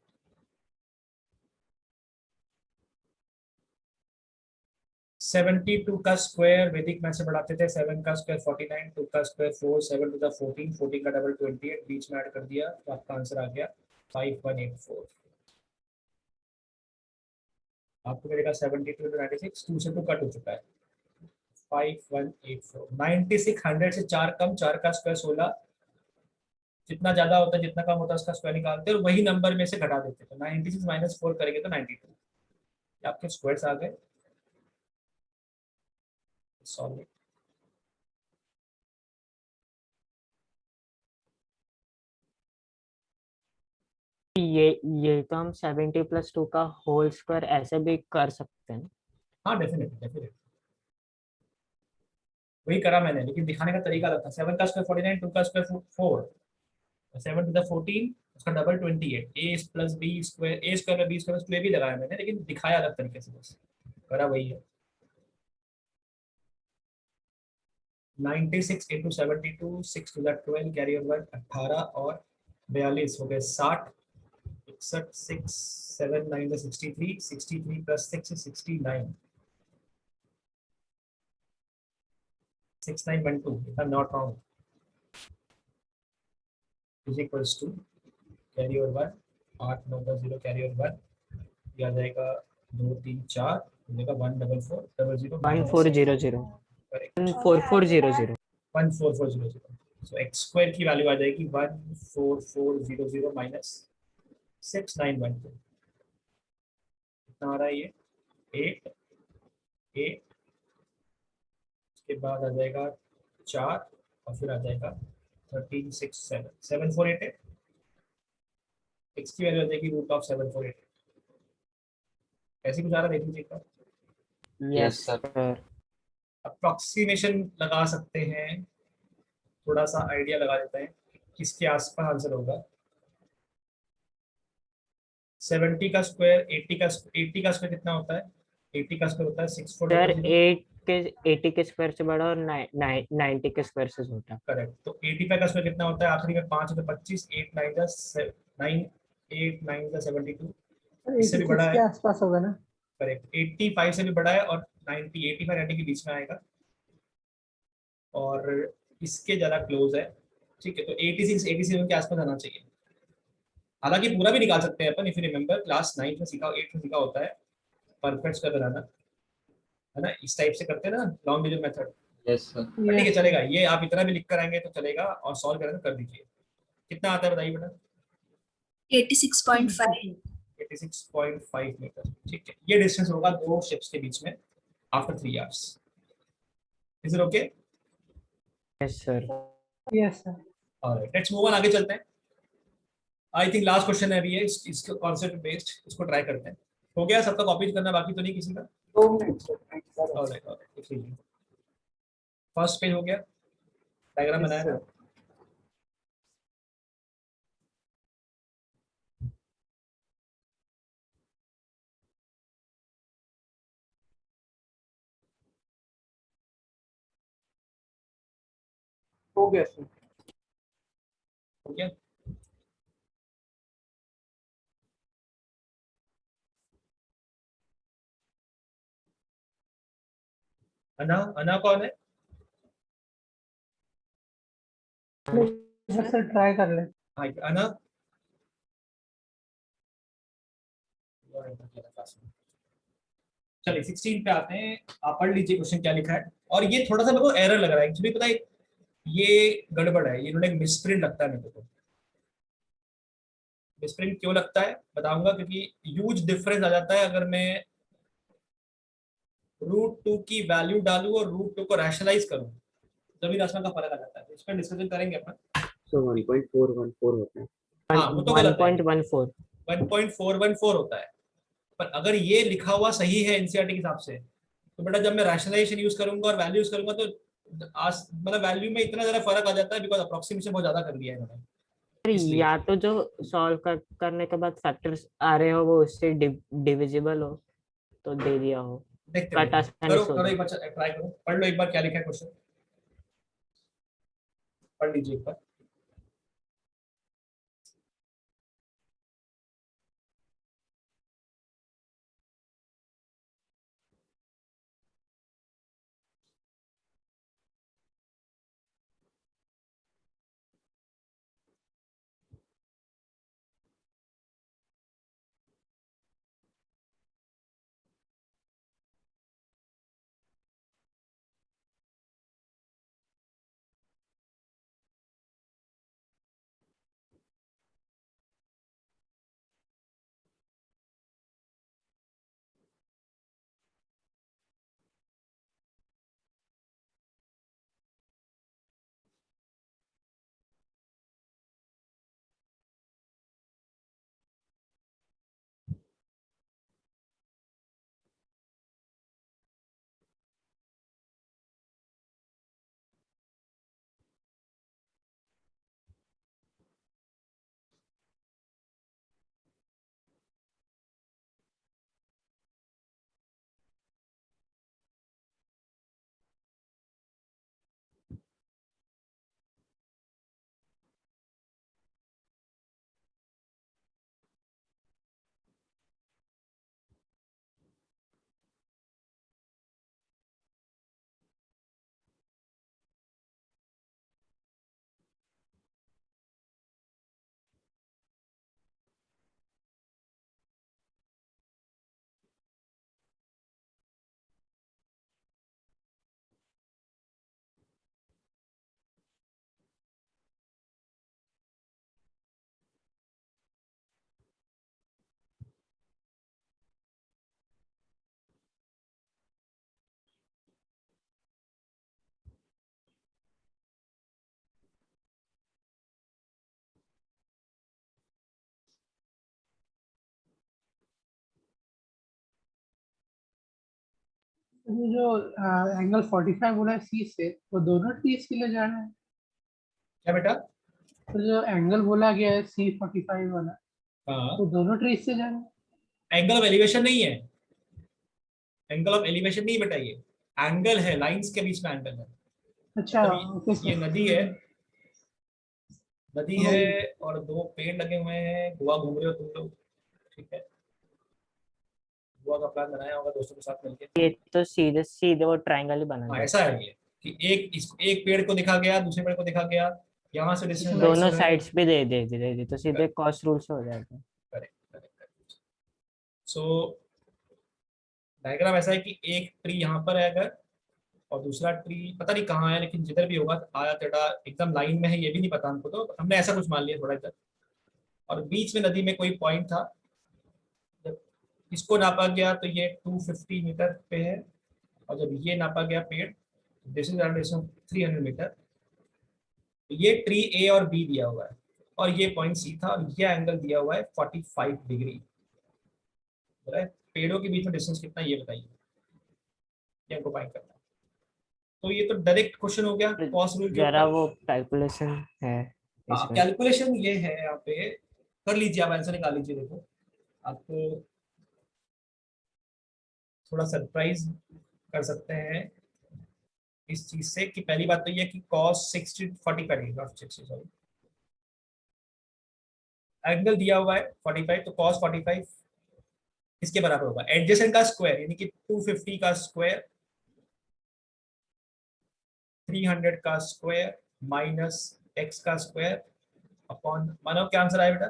Speaker 1: 72 का स्क्वायर वैदिक मैथ से बढ़ाते थे, 7 का स्क्वायर 49, 2 का स्क्वायर 4, 7 टू द 14, 14 का डबल 28, बीच में ऐड कर दिया तो आपका आंसर आ गया 5184। आपको मिलेगा 72 to 96, 2 से 2 कट हो चुका है, 5184। 96 100 से 4 कम, 4 का स्क्वायर 16, जितना ज्यादा होता है जितना कम होता है उसका स्क्वायर निकालते हैं और वही नंबर में से घटा देते हैं। तो 96 माइनस 4 करेंगे तो 92, आपके स्क्वायर्स आ गए। सॉल्व।
Speaker 3: ये तो हम 70 + 2 का होल स्क्वायर ऐसे भी कर सकते हैं।
Speaker 1: हाँ डेफिनेटली डेफिनेटली, वही करा मैंने, लेकिन दिखाने का तरीका अलग था। 7 का स्क्वायर 49, 2 का स्क्वायर 4, 7 टू द 14, उसका double 28, a plus B square, a square में b स्क्वायर प्लस 2 भी लगाया मैंने, लेकिन दिखाया अलग तरीके से, बस करा वही है। 96 into 72, 6 to the 12 carry over 18 और 42 हो गए 60, 61, 6 7 9 the 63, 63 plus 6 is 69, 6912 if I'm not wrong is equals to carry over 8 9 का 0 कैरी ओवर आ जाएगा 2 3 4 हो जाएगा 14400
Speaker 3: 1400 14400
Speaker 1: 14400। सो एक्स स्क्वायर की वैल्यू आ जाएगी 14400 माइनस 6912, कितना आ रहा है ये 8 8, उसके बाद आ जाएगा 4 और फिर आ जाएगा 13 6 7 748 x की वैल्यू आ जाएगी √748। ऐसे कुछ आ रहा देख लीजिए एक बार।
Speaker 3: Yes
Speaker 2: sir।
Speaker 3: सर।
Speaker 1: अप्रोक्सीमेशन लगा सकते हैं, थोड़ा सा आइडिया लगा देते हैं किसके आसपास आंसर होगा। 70 का स्क्वायर 80 का स्क्वायर कितना होता है? 80 का स्क्वायर होता है
Speaker 3: सर
Speaker 1: 6400।
Speaker 3: 80 के स्क्वायर से बड़ा और 90 के स्क्वायर से छोटा।
Speaker 1: करेक्ट। तो 85 का स्क्वायर कितना होता है? आखिरी में 5 तो 25, 8 9 9 8 9 72, इससे भी बड़ा
Speaker 7: 86
Speaker 1: है।
Speaker 7: के आसपास होगा ना।
Speaker 1: करेक्ट, 85 से भी बड़ा है और 90 85 90 के बीच में आएगा और इसके ज़्यादा क्लोज है ठीक है, तो 86 87 के आसपास आना चाहिए। हालांकि पूरा भी निकाल सकते हैं अपन, इफ यू रिमेंबर क्लास 9 में सीखा, 8 में सीखा होता है परफेक्ट कर बनाना, है ना, इस टाइप से करते हैं ना long division method.
Speaker 2: Yes, sir.
Speaker 1: ठीक है, चलेगा, ये आप इतना भी लिख कर आएंगे तो चलेगा, और सॉल्व करें तो कर दीजिए। कितना आता है बताइए बेटा?
Speaker 8: 86.5.
Speaker 1: 86.5 मीटर, ठीक है, ये डिस्टेंस होगा दो शिप्स के बीच में after 3 hours. Is it okay?
Speaker 3: Yes sir.
Speaker 7: Yes sir.
Speaker 1: Alright, let's move on, आगे चलते हैं। आई थिंक लास्ट क्वेश्चन है अभी ये, इसको कॉन्सेप्ट बेस्ड, इसको ट्राई करते हैं। हो गया सबका? कॉपी करना बाकी तो नहीं किसी का?
Speaker 4: 2 मिनट सर।
Speaker 1: ऑलराइट ऑलराइट, लिख लीजिए। फर्स्ट पेज हो गया, डायग्राम
Speaker 4: Yes,
Speaker 1: बनाया
Speaker 4: sir.
Speaker 1: था।
Speaker 4: हो गया सर।
Speaker 1: हो गया? अना, अना कौन है?
Speaker 7: सर ट्राई कर ले।
Speaker 1: हाँ, अना। चलिए 16 पे आते हैं, आप पढ़ लीजिए क्वेश्चन क्या लिखा है। और ये थोड़ा सा मेरे को एरर लग रहा है एक्चुअली, पता है ये गड़बड़ है, ये इन्होंने मिसप्रिंट लगता है मेरे को। मिसप्रिंट क्यों लगता है बताऊंगा, क्योंकि ह्यूज डिफरेंस आ जाता है अगर मैं √2 की वैल्यू डालूं और √2 को रैशनलाइज करूं, जमीन आसमान का फर्क आ जाता है। इस पर डिस्कशन करेंगे अपन।
Speaker 4: सो 1.414 होता है।
Speaker 1: हाँ, वो तो गलत है,
Speaker 3: 1.14।
Speaker 1: 1.414 होता है। पर अगर ये लिखा हुआ सही है एनसीईआरटी के हिसाब से, तो बेटा जब मैं रैशनलाइजेशन यूज करूंगा और वैल्यू यूज करूंगा तो मतलब वैल्यू में इतना ज्यादा फर्क आ जाता है, बिकॉज अप्रोक्सीमेशन बहुत ज्यादा कर दिया है इन्होंने। इसलिए
Speaker 3: या तो जो सॉल्व करने के बाद फैक्टर्स आ रहे हो वो उससे डिविजिबल हो तो दे दिया हो,
Speaker 1: देखते
Speaker 3: कट
Speaker 1: हैं,
Speaker 3: आसानी
Speaker 1: करो
Speaker 3: से हो
Speaker 1: करो
Speaker 3: जाए।
Speaker 1: एक बार ट्राई करो, पढ़ लो एक बार क्या लिखा है क्वेश्चन, पढ़ लीजिए एक बार।
Speaker 7: ये जो एंगल 45 बोला है सी से, वो दोनों ट्रीज के लिए जाना है।
Speaker 1: क्या बेटा?
Speaker 7: तो जो एंगल बोला गया है C45 वाला,
Speaker 1: हाँ,
Speaker 7: वो दोनों ट्रीज से जाना है।
Speaker 1: एंगल ऑफ एलिवेशन नहीं है, एंगल ऑफ एलिवेशन नहीं बेटा, ये एंगल है, लाइंस के बीच में एंगल है।
Speaker 7: अच्छा ओके
Speaker 1: ये
Speaker 7: सर।
Speaker 1: नदी है, नदी है,
Speaker 7: तो
Speaker 1: और दो पेड़ लगे हुए हैं, गोवा घूम रहे हो तुम लोग, ठीक है, गोवा का प्लान बनाया होगा दोस्तों के साथ मिलकर।
Speaker 3: ये तो सीधे सीधे वो ट्रायंगल ही बना
Speaker 1: हाँ
Speaker 3: दिया।
Speaker 1: ऐसा है ये, कि एक पेड़ को देखा गया, दूसरे पेड़ को देखा गया, यहाँ से डिस्टेंस
Speaker 3: दोनों साइड्स पे दे दी तो सीधे कॉस रूल से हो जाएगा।
Speaker 1: करेक्ट। सो डायग्राम ऐसा है कि एक ट्री यहाँ पर है अगर, और दूसरा ट्री पता नहीं कहाँ है, लेकिन जिधर भी होगा आया टेढ़ा एकदम लाइन में है, ये भी नहीं पता हमको, तो हमने ऐसा कुछ मान लिया थोड़ा इधर। और बीच में नदी में कोई पॉइंट था, जब इसको नापा गया तो ये 250 मीटर पे है, और जब ये नापा गया पेड़, दिस इज 300 मीटर। ये ट्री ए और बी दिया हुआ है, और ये पॉइंट सी था, और ये एंगल दिया हुआ है 45 डिग्री। पेड़ों के बीच में डिस्टेंस कितना ये बताइए, ये हमको फाइंड करना है। तो ये तो डायरेक्ट क्वेश्चन हो गया कॉस रूल के
Speaker 3: जरा
Speaker 1: ऊपर।
Speaker 3: वो कैलकुलेशन है
Speaker 1: हाँ,
Speaker 3: इसमें।
Speaker 1: कैलकुलेशन ये है यहाँ पे, कर लीजिए आप, आंसर निकाल लीजिए। देखो आपको थोड़ा सरप्राइज कर सकते हैं इस चीज से कि पहली बात तो ये कि cos 45 सॉरी, एंगल दिया हुआ है 45, तो cos 45 इसके बराबर होगा एडजेसेंट का स्क्वायर, यानी कि 250 का स्क्वायर 300 का स्क्वायर माइनस x का स्क्वायर अपॉन, मानो क्या आंसर आया बेटा?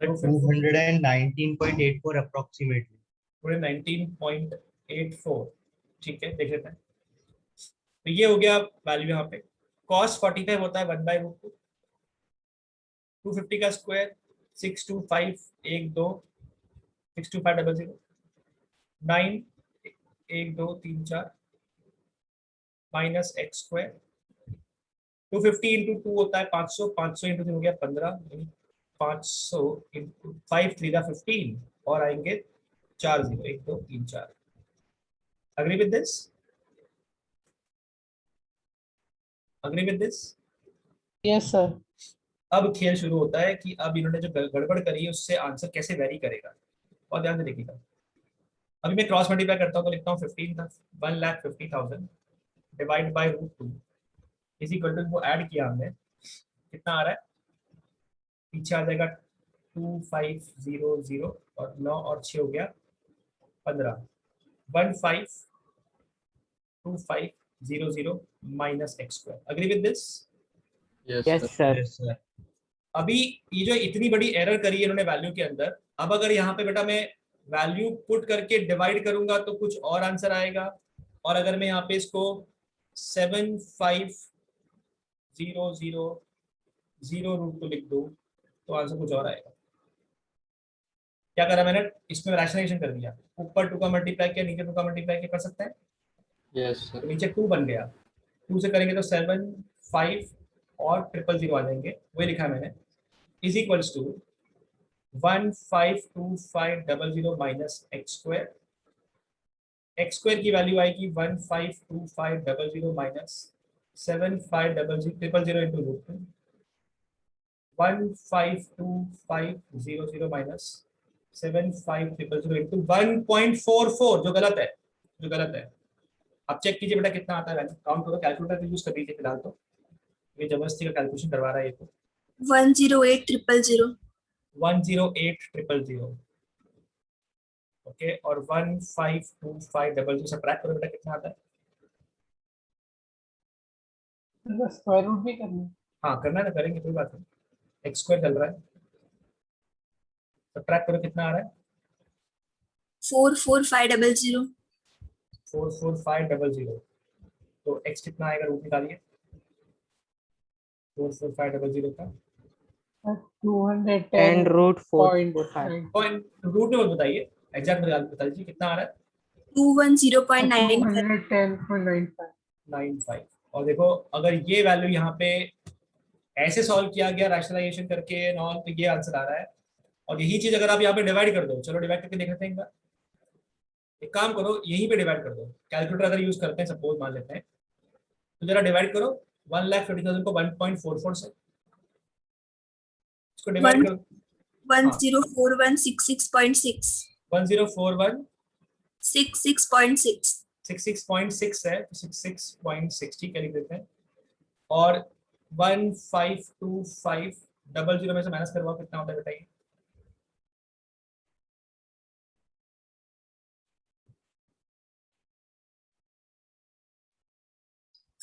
Speaker 9: 219.84 approximately.
Speaker 1: पूरे 19.84। ठीक है, देख लेते हैं। तो ये हो गया वैल्यू यहाँ पे। cos 45 होता है 1/√2, 250 का square 625 1 2 62500 9 1 2 3 4 minus x square 250 into 2 होता है 500, 500 इंटू 3 हो गया 15, 500 इंटू 5 3 15, और आएंगे 4 0 1 2 3 4। Agree with this? Agree with this?
Speaker 7: Yes sir.
Speaker 1: अब खेल शुरू होता है कि अब इन्होंने जो गड़बड़ करी है उससे आंसर कैसे वेरी करेगा, और ध्यान से देखिएगा। अभी मैं क्रॉस मल्टीप्लाई करता हूँ तो लिखता हूँ 1,50,000 divide by √2 is equal to, वो ऐड किया हमने, कितना आ रहा है? पीछे आ जाएगा 2500, और 9 और 6 हो गया 15, 152500 minus x square. Agree with this?
Speaker 2: Yes,
Speaker 3: yes
Speaker 2: sir.
Speaker 3: Sir.
Speaker 9: Yes, sir.
Speaker 1: अभी ये जो इतनी बड़ी एरर करी है इन्होंने वैल्यू के अंदर, अब अगर यहाँ पे बेटा मैं वैल्यू पुट करके डिवाइड करूंगा तो कुछ और आंसर आएगा, और अगर मैं यहाँ पे इसको 7500 लिख दूं तो आंसर कुछ और आएगा। क्या करा मैंने? इसमें रैशनलाइजेशन कर दिया, ऊपर 2 का मल्टीप्लाई किया, नीचे 2 का मल्टीप्लाई किया, कर सकते हैं।
Speaker 2: Yes,
Speaker 1: तो
Speaker 2: sir.
Speaker 1: नीचे 2 बन गया, 2 से करेंगे तो 7 5 और 000 आ जाएंगे, वही लिखा है मैंने, is equals to 152500 minus x square. x square की वैल्यू आएगी 152500 माइनस 7500 इंटू √2, 152500 माइनस 7500 इंटू 1.44, जो गलत है, जो गलत है। आप चेक कीजिए बेटा कितना आता है, काउंट करो, कैलकुलेटर यूज कर लीजिए फिलहाल, तो ये जबरदस्ती का कैलकुलेशन करवा रहा है ये तो।
Speaker 8: 108,000.
Speaker 1: 108,000 ओके, और 152500 सब्ट्रैक्ट करो बेटा कितना आता है?
Speaker 7: बस स्क्वायर रूट भी करना है।
Speaker 1: हाँ करना है ना, करेंगे कोई बात नहीं, x स्क्वायर चल रहा है, सब्ट्रैक्ट करो कितना आ रहा है?
Speaker 8: 44500.
Speaker 1: 44500, तो x कितना आएगा, रूट निकालिए 44500 का।
Speaker 3: 10 रूट 4
Speaker 7: 210.9.
Speaker 1: पॉइंट रूट में मत बताइए, एग्जैक्ट बता दीजिए कितना आ रहा है?
Speaker 8: 210.95.
Speaker 7: 210.95.
Speaker 1: 95। और देखो अगर ये वैल्यू यहाँ पे ऐसे सॉल्व किया गया रैशनलाइजेशन करके नॉन, तो ये आंसर आ रहा है। और यही चीज अगर आप यहाँ पे डिवाइड कर दो, चलो डिवाइड करके देख लेते हैं एक बार। एक काम करो, यहीं पे डिवाइड कर दो, कैलकुलेटर अगर यूज करते हैं सपोज मान लेते हैं, तो जरा डिवाइड करो 1,50,000 को 1.44 से, इसको डिवाइड करो।
Speaker 8: 104166.6.
Speaker 1: 1041
Speaker 8: 66.6.
Speaker 1: 66.6 है, तो 66.6 ठीक है, लिख देते हैं। और 152500 में से माइनस करवाओ कितना होता है बताइए?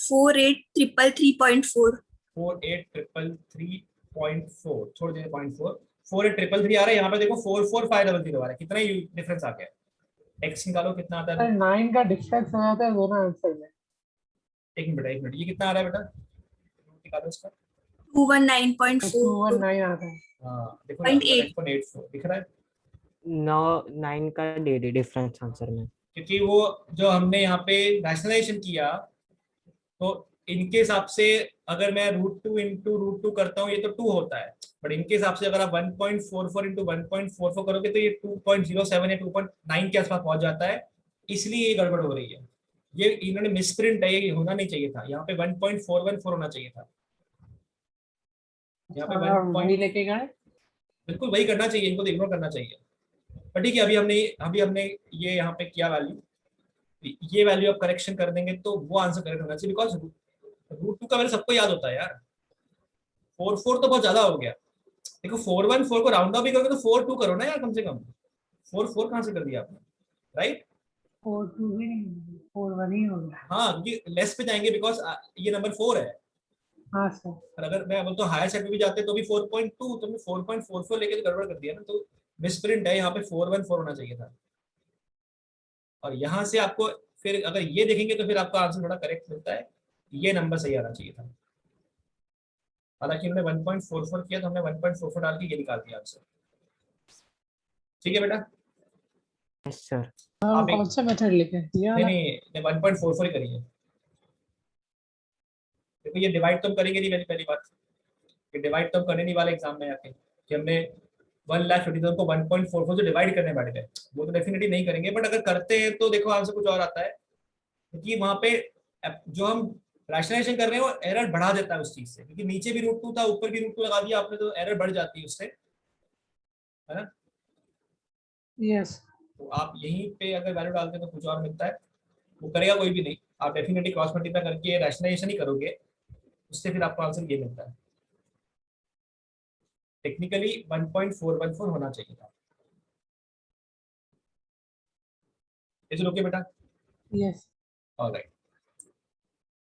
Speaker 8: 48333.4.
Speaker 1: 48333.4 छोड़ दीजिए 0.4, 48333 आ रहा है, यहाँ पे देखो 44500 आ रहा है, कितना डिफरेंस आ गया? x निकालो कितना आता है?
Speaker 7: 9 का डिफरेंस आ जाता है दोनों आंसर में।
Speaker 1: एक मिनट ये कितना आ रहा है बेटा, निकालो इसका।
Speaker 8: 219.4.
Speaker 7: 219 आता है।
Speaker 1: हाँ देखो
Speaker 8: 0.8.
Speaker 1: 9.84 दिख रहा है,
Speaker 3: 9 का डिफरेंस आंसर में।
Speaker 1: क्योंकि वो जो हमने यहाँ पे रैशनलाइजेशन किया, तो इनके हिसाब से अगर मैं √2 इंटू √2 करता हूँ ये तो 2 होता है, बट इनके हिसाब से अगर आप 1.44 इंटू 1.44 करोगे तो ये 2.07 या 2.9 के आसपास पहुंच जाता है, इसलिए ये गड़बड़ हो रही है। ये इन्होंने मिसप्रिंट है, ये होना नहीं चाहिए था, यहाँ पे 1.414 होना चाहिए था, यहाँ पे
Speaker 7: हाँ,
Speaker 1: 1.
Speaker 7: वही लेके गए।
Speaker 1: बिल्कुल वही करना चाहिए, इनको तो इग्नोर करना चाहिए। पर ठीक है, अभी हमने ये यहाँ पे किया वैल्यू, ये वैल्यू आप करेक्शन कर देंगे तो वो आंसर करेक्ट होना चाहिए, बिकॉज √2 का वैल्यू सबको याद होता है यार, 4.4 तो बहुत ज्यादा हो गया। देखो 4.14 को राउंड ऑफ भी करोगे तो 4.2 करो ना यार, कम से कम 4.4 कहाँ से कर दिया आपने, राइट?
Speaker 7: 4-2 भी नहीं, 4-1 ही हो गया।
Speaker 1: हाँ क्योंकि लेस पे जाएंगे बिकॉज ये नंबर 4 है,
Speaker 7: हाँ सर।
Speaker 1: और अगर मैं बोलता हूँ हायर साइड में भी जाते तो भी 4.2, तुमने 4.44 लेके तो गड़बड़ कर दिया ना, तो मिसप्रिंट है, यहाँ पे 4.14 होना चाहिए था। और यहाँ से आपको फिर अगर ये देखेंगे तो फिर आपका आंसर थोड़ा करेक्ट मिलता है, ये नंबर सही आना चाहिए था। हालांकि हमने 1.44 किया तो हमने 1.44 डाल के ये निकाल दिया आंसर। ठीक है बेटा,
Speaker 3: यस सर।
Speaker 1: आप
Speaker 7: कौन सा मेथड लेके ये वाला?
Speaker 1: नहीं 1.44 ही करिए। देखो ये डिवाइड तो हम करेंगे नहीं, मेरी पहली बात, ये डिवाइड तो हम करने नहीं वाले एग्जाम में आके कि हमने 1,50,000 को 1.44 से डिवाइड करने बैठ गए, वो तो डेफिनेटली नहीं करेंगे, बट अगर करते हैं तो देखो आंसर कुछ और आता है, क्योंकि वहां पे जो हम रैशनलाइजेशन कर रहे हैं वो एरर बढ़ा देता है उस चीज से, क्योंकि नीचे भी √2 था ऊपर भी √2 लगा दिया आपने, तो एरर बढ़ जाती है उससे, है ना?
Speaker 7: यस।
Speaker 1: तो आप यहीं पे अगर वैल्यू डालते हैं तो कुछ और मिलता है, वो करेगा कोई भी नहीं, आप डेफिनेटली क्रॉस मल्टीप्लाई करके रैशनलाइजेशन ही करोगे, उससे फिर आपको आंसर ये मिलता है। टेक्निकली 1.414 होना चाहिए था। इज ओके बेटा?
Speaker 7: यस।
Speaker 1: ऑलराइट,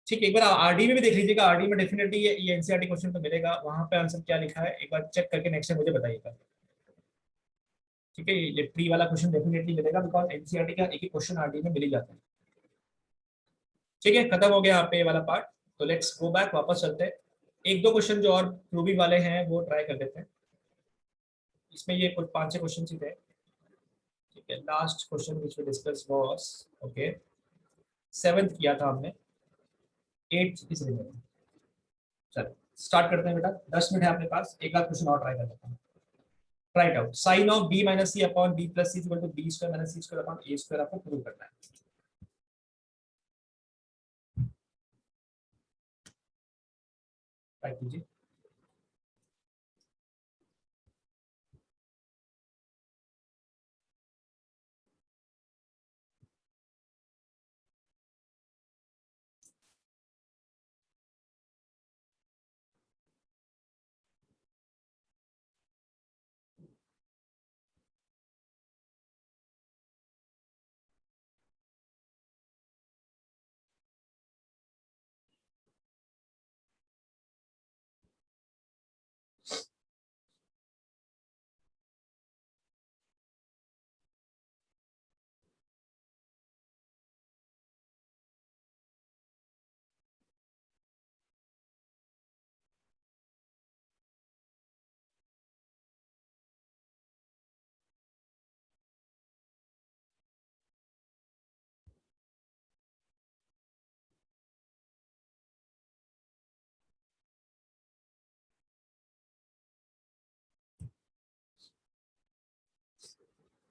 Speaker 1: ठीक है, एक बार आरडी में भी देख लीजिएगा, आरडी में डेफिनेटली ये एनसीईआरटी क्वेश्चन तो मिलेगा, वहां पे आंसर क्या लिखा है एक बार चेक करके नेक्स्ट टाइम मुझे बताइएगा। ठीक है, ये ट्री वाला क्वेश्चन डेफिनेटली मिलेगा, बिकॉज एनसीईआरटी का एक ही क्वेश्चन आरडी में मिल ही जाता है। ठीक है, खत्म हो गया यहाँ पे ये वाला पार्ट, तो लेट्स गो बैक, वापस चलते हैं, एक दो क्वेश्चन जो और प्रूविंग वाले हैं वो ट्राई कर लेते हैं। इसमें ये कुछ 5-6 क्वेश्चन ही थे। ठीक है, last question which we discuss was, okay, 7th किया था हमने, 8th इस रिमेनिंग। चलो स्टार्ट करते हैं बेटा, 10 मिनट है अपने पास, एक आध क्वेश्चन और ट्राई कर लेते हैं। Try it out, sine of b minus C upon b plus C equal to b square minus C square upon a square आपको प्रूव करना है। ट्राई कीजिए।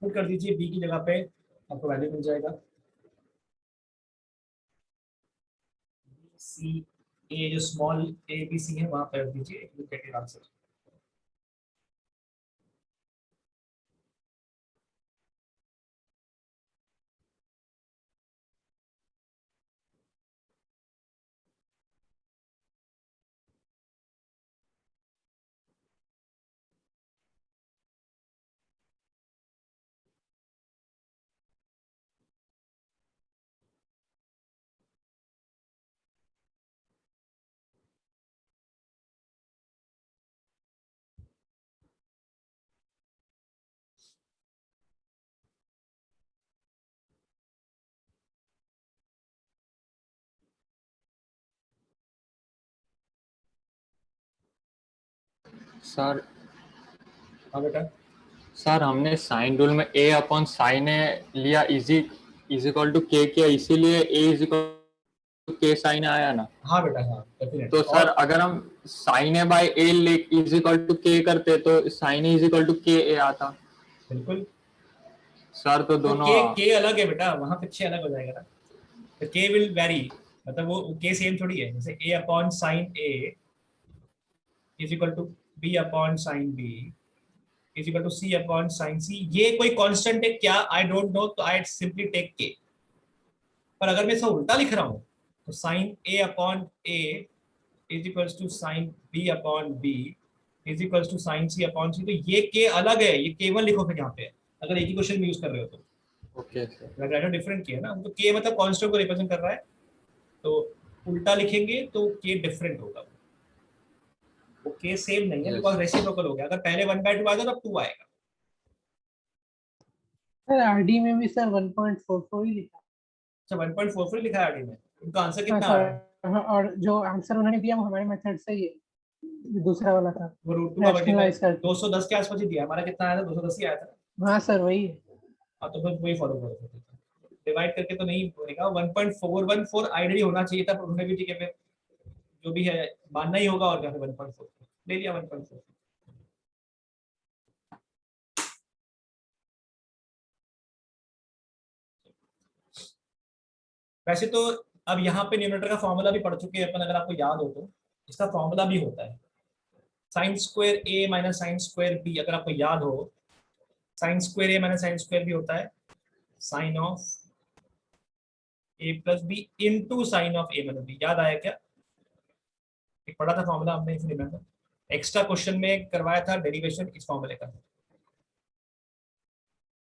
Speaker 1: पुट कर दीजिए b की जगह पे, आपको वैल्यू मिल जाएगा सी, ए जो स्मॉल ए बी सी है वहां पर रख दीजिए, you get your answer.
Speaker 2: Sir
Speaker 1: हाँ बेटा,
Speaker 2: सर हमने साइन रूल में a अपॉन साइन ए लिया इज इक्वल टू k किया, इसीलिए a is equal to k sine आया ना।
Speaker 1: हाँ बेटा, हाँ डेफिनेटली।
Speaker 2: तो सर अगर हम sine A by A is equal to k करते तो sine A is equal to k a आता।
Speaker 1: बिल्कुल,
Speaker 2: सर तो
Speaker 1: तो
Speaker 2: दोनों
Speaker 1: के अलग है बेटा, वहां पीछे अलग हो जाएगा ना, तो के विल वेरी, मतलब वो के सेम थोड़ी है। जैसे a upon sine A is equal to b upon sine b is equal to c upon sine c, ये कोई कांस्टेंट है क्या? आई डोंट नो, तो आई सिंपली टेक k। पर अगर मैं इसका उल्टा लिख रहा हूँ तो sine a upon a is equal to sine b upon b is equal to sine c upon c, तो ये k अलग है, ये k1 लिखो फिर यहाँ पे, अगर एक ही क्वेश्चन में यूज कर रहे हो तो।
Speaker 2: Okay sir.
Speaker 1: लग रहा है डिफरेंट किया ना, तो k मतलब कांस्टेंट को रिप्रेजेंट कर रहा है, तो उल्टा लिखेंगे तो k डिफरेंट होगा, वो k सेम नहीं है,
Speaker 2: Yes.
Speaker 1: बिकॉज रेसिप्रोकल हो गया। अगर पहले 1/2 आएगा तो अब 2 आएगा।
Speaker 7: सर आरडी में भी सर 1.44 ही लिखा
Speaker 1: अच्छा, 1.44 लिखा है आरडी में, उनका आंसर
Speaker 7: है
Speaker 1: कितना आ रहा है?
Speaker 7: सर। हाँ, और जो आंसर उन्होंने दिया वो हमारे मेथड से ही है, दूसरा वाला था
Speaker 1: वो √2 का
Speaker 7: रैशनलाइज
Speaker 1: मल्टीप्लाई
Speaker 7: करके।
Speaker 1: 210 के आसपास ही दिया, हमारा कितना आया था? 210 ही आया था।
Speaker 7: हाँ सर वही है।
Speaker 1: हाँ, तो फिर वही फॉलो करो, डिवाइड करके तो नहीं होगा। 1.414 आइडियली होना चाहिए था, पर उन्होंने भी ठीक है, फिर जो भी है मानना ही होगा, और क्या 1.4 ले लिया, 1.4। वैसे तो अब यहाँ पे न्यूमरेटर का फॉर्मूला भी पढ़ चुके हैं अपन, अगर आपको याद हो तो इसका फॉर्मूला भी होता है sine square A minus sine square B. अगर आपको याद हो, sine square A minus sine square B होता है sine of A plus B into sine of A minus B. याद आया क्या? एक पढ़ा था फॉर्मूला हमने, इफ रिमेंबर, एक्स्ट्रा क्वेश्चन में करवाया था डेरिवेशन इस फॉर्मूले का।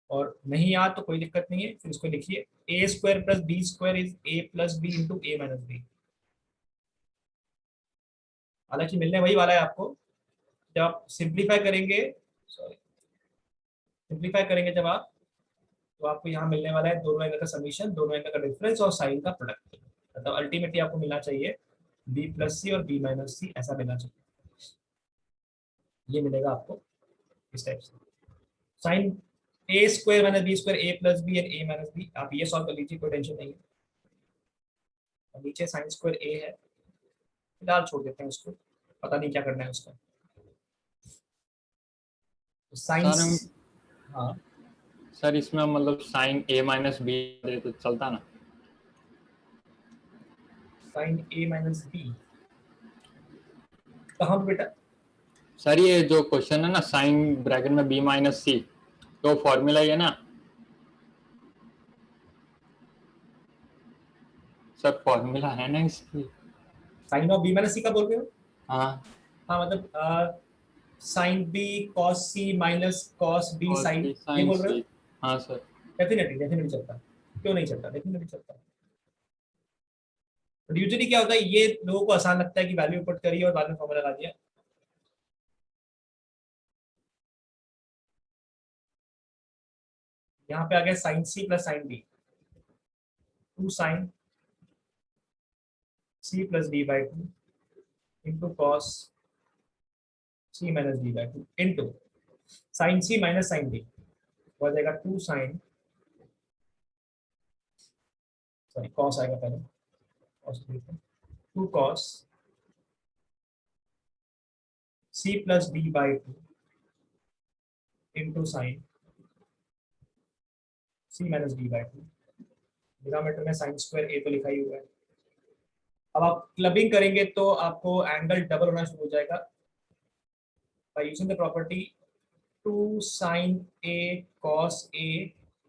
Speaker 1: और नहीं याद तो कोई दिक्कत नहीं है, फिर इसको लिखिए A square plus B square is A plus B into A minus B. हालांकि मिलने वही वाला है आपको, जब आप सिंप्लीफाई करेंगे, सॉरी सिंप्लीफाई करेंगे जब आप, तो आपको यहाँ मिलने वाला है दोनों एंगल का समीशन, दोनों एंगल का डिफरेंस और साइन का प्रोडक्ट। मतलब अल्टीमेटली आपको मिलना चाहिए b प्लस सी और b माइनस सी, ऐसा मिलना चाहिए। ये मिलेगा आपको इस टाइप से, sine A square minus B square A plus B and A minus B. आप ये सॉल्व कर लीजिए, कोई टेंशन नहीं है। और नीचे साइन स्क्वायर ए है, फिलहाल छोड़ देते हैं उसको, पता नहीं क्या करना है उसका। साइन,
Speaker 2: सर
Speaker 1: हाँ
Speaker 2: सर इसमें मतलब साइन a माइनस बी दे तो चलता ना।
Speaker 1: साइन ए माइनस बी कहाँ पे बेटा?
Speaker 2: सर ये जो क्वेश्चन है ना, साइन ब्रैकेट में b माइनस सी, तो फॉर्मूला ही है ना सर, फॉर्मूला है ना इसकी।
Speaker 1: साइन ऑफ बी माइनस सी का बोल रहे हो?
Speaker 2: हाँ
Speaker 1: हाँ, मतलब sine B cos C minus cos B
Speaker 2: और
Speaker 1: साइन,
Speaker 2: b
Speaker 1: ये
Speaker 2: sin
Speaker 1: बोल रहे हो?
Speaker 2: c। हाँ सर।
Speaker 1: डेफिनेटली डेफिनेटली चलता है, क्यों नहीं चलता, डेफिनेटली चलता है। बट यूजुअली क्या होता है, ये लोगों को आसान लगता है कि वैल्यू पुट करिए और बाद में फॉर्मूला लगा दिया। यहाँ पे आ गया sine C plus sine B, 2 sine C plus D by 2 into cos C minus D by 2 into sine C minus sine D, हो जाएगा 2 साइन, सॉरी कॉस आएगा पहले, cos 2 cos C plus D by 2 into sine C minus D by 2। Denominator में sine square A तो लिखा ही हुआ है। अब आप क्लबिंग करेंगे तो आपको एंगल डबल होना शुरू हो जाएगा by using the property 2 sin a cos a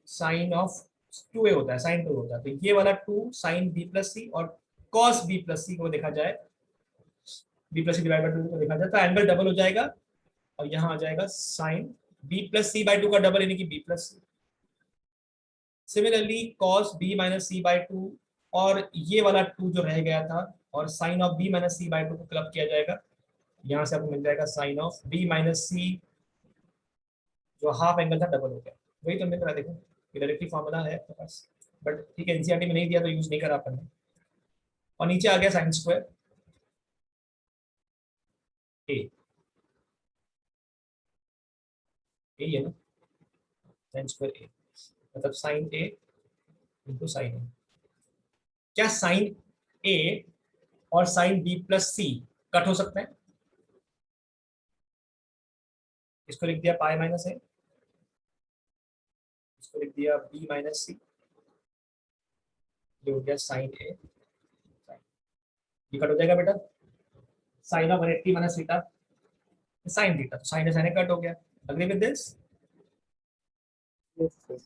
Speaker 1: sin of 2a होता है, sin 2 होता है, तो ये वाला 2 sin b प्लस सी और cos b प्लस सी को देखा जाए, b plus C divide by 2 को देखा जाए तो एंगल डबल हो जाएगा, और यहाँ आ जाएगा sin b plus C by 2 का डबल यानी कि b plus C. Similarly cos b minus C by 2 और ये वाला 2 जो रह गया था, और sine of b minus C by 2 को क्लब किया जाएगा, यहाँ से आपको मिल जाएगा साइन ऑफ b माइनस सी, जो हाफ एंगल था डबल हो गया। वही तो मिल रहा है, देखो ये डायरेक्टली फॉर्मूला है आपके पास, बट ठीक है एनसीईआरटी में नहीं दिया तो यूज नहीं करा अपन ने। और नीचे आ गया साइन स्क्वायर ए, ए है ना, tan स्क्वायर ए मतलब sign A into sine A. क्या साइन ए और साइन बी प्लस सी कट हो सकता है? इसको लिख दिया पाई माइनस ए, इसको लिख दिया बी माइनस सी, ये हो गया साइन ए, ये कट हो जाएगा बेटा, sine of 180 minus theta sine theta, तो साइन साइन कट हो गया। Agree with this?
Speaker 4: Yes, sir.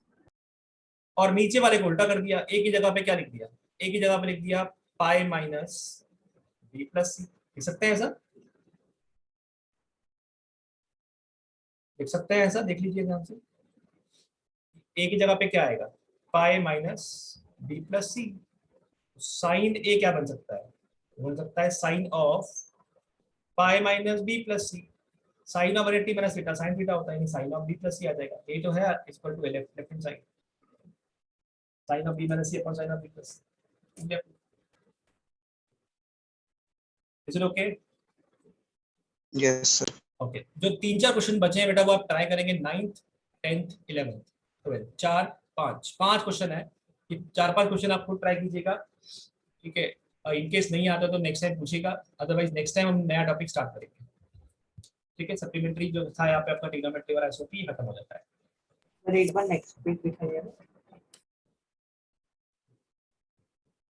Speaker 1: और नीचे वाले को उल्टा कर दिया, ए की जगह पे क्या लिख दिया, ए की जगह पे लिख दिया पाई माइनस बी प्लस सी। लिख सकते हैं ऐसा, लिख सकते हैं ऐसा, देख लीजिए ध्यान से। ए की जगह पे क्या आएगा, pi minus B plus C. Sine A क्या बन सकता है, बन सकता है sine of pi minus B plus C. Sine of 180 minus theta sine theta होता है, sine of B plus C आ जाएगा। ए जो है equal to left hand side, sine of B minus C upon sine of B plus C. Is it okay?
Speaker 5: Yes sir.
Speaker 1: Okay, जो 3-4 question बचे हैं बेटा वो आप ट्राई करेंगे 9th 10th 11th 12th, 4-5 question है। ये 4-5 क्वेश्चन आप खुद ट्राई कीजिएगा, ठीक है। इन केस नहीं आता तो नेक्स्ट टाइम पूछिएगा, अदरवाइज नेक्स्ट टाइम हम नया टॉपिक स्टार्ट करेंगे, ठीक है। सप्लीमेंट्री जो था यहाँ पे आपका ट्रिग्नोमेट्री वाला एसओपी खत्म हो जाता है।
Speaker 4: सर एक बार नेक्स्ट वीक दिखाइए।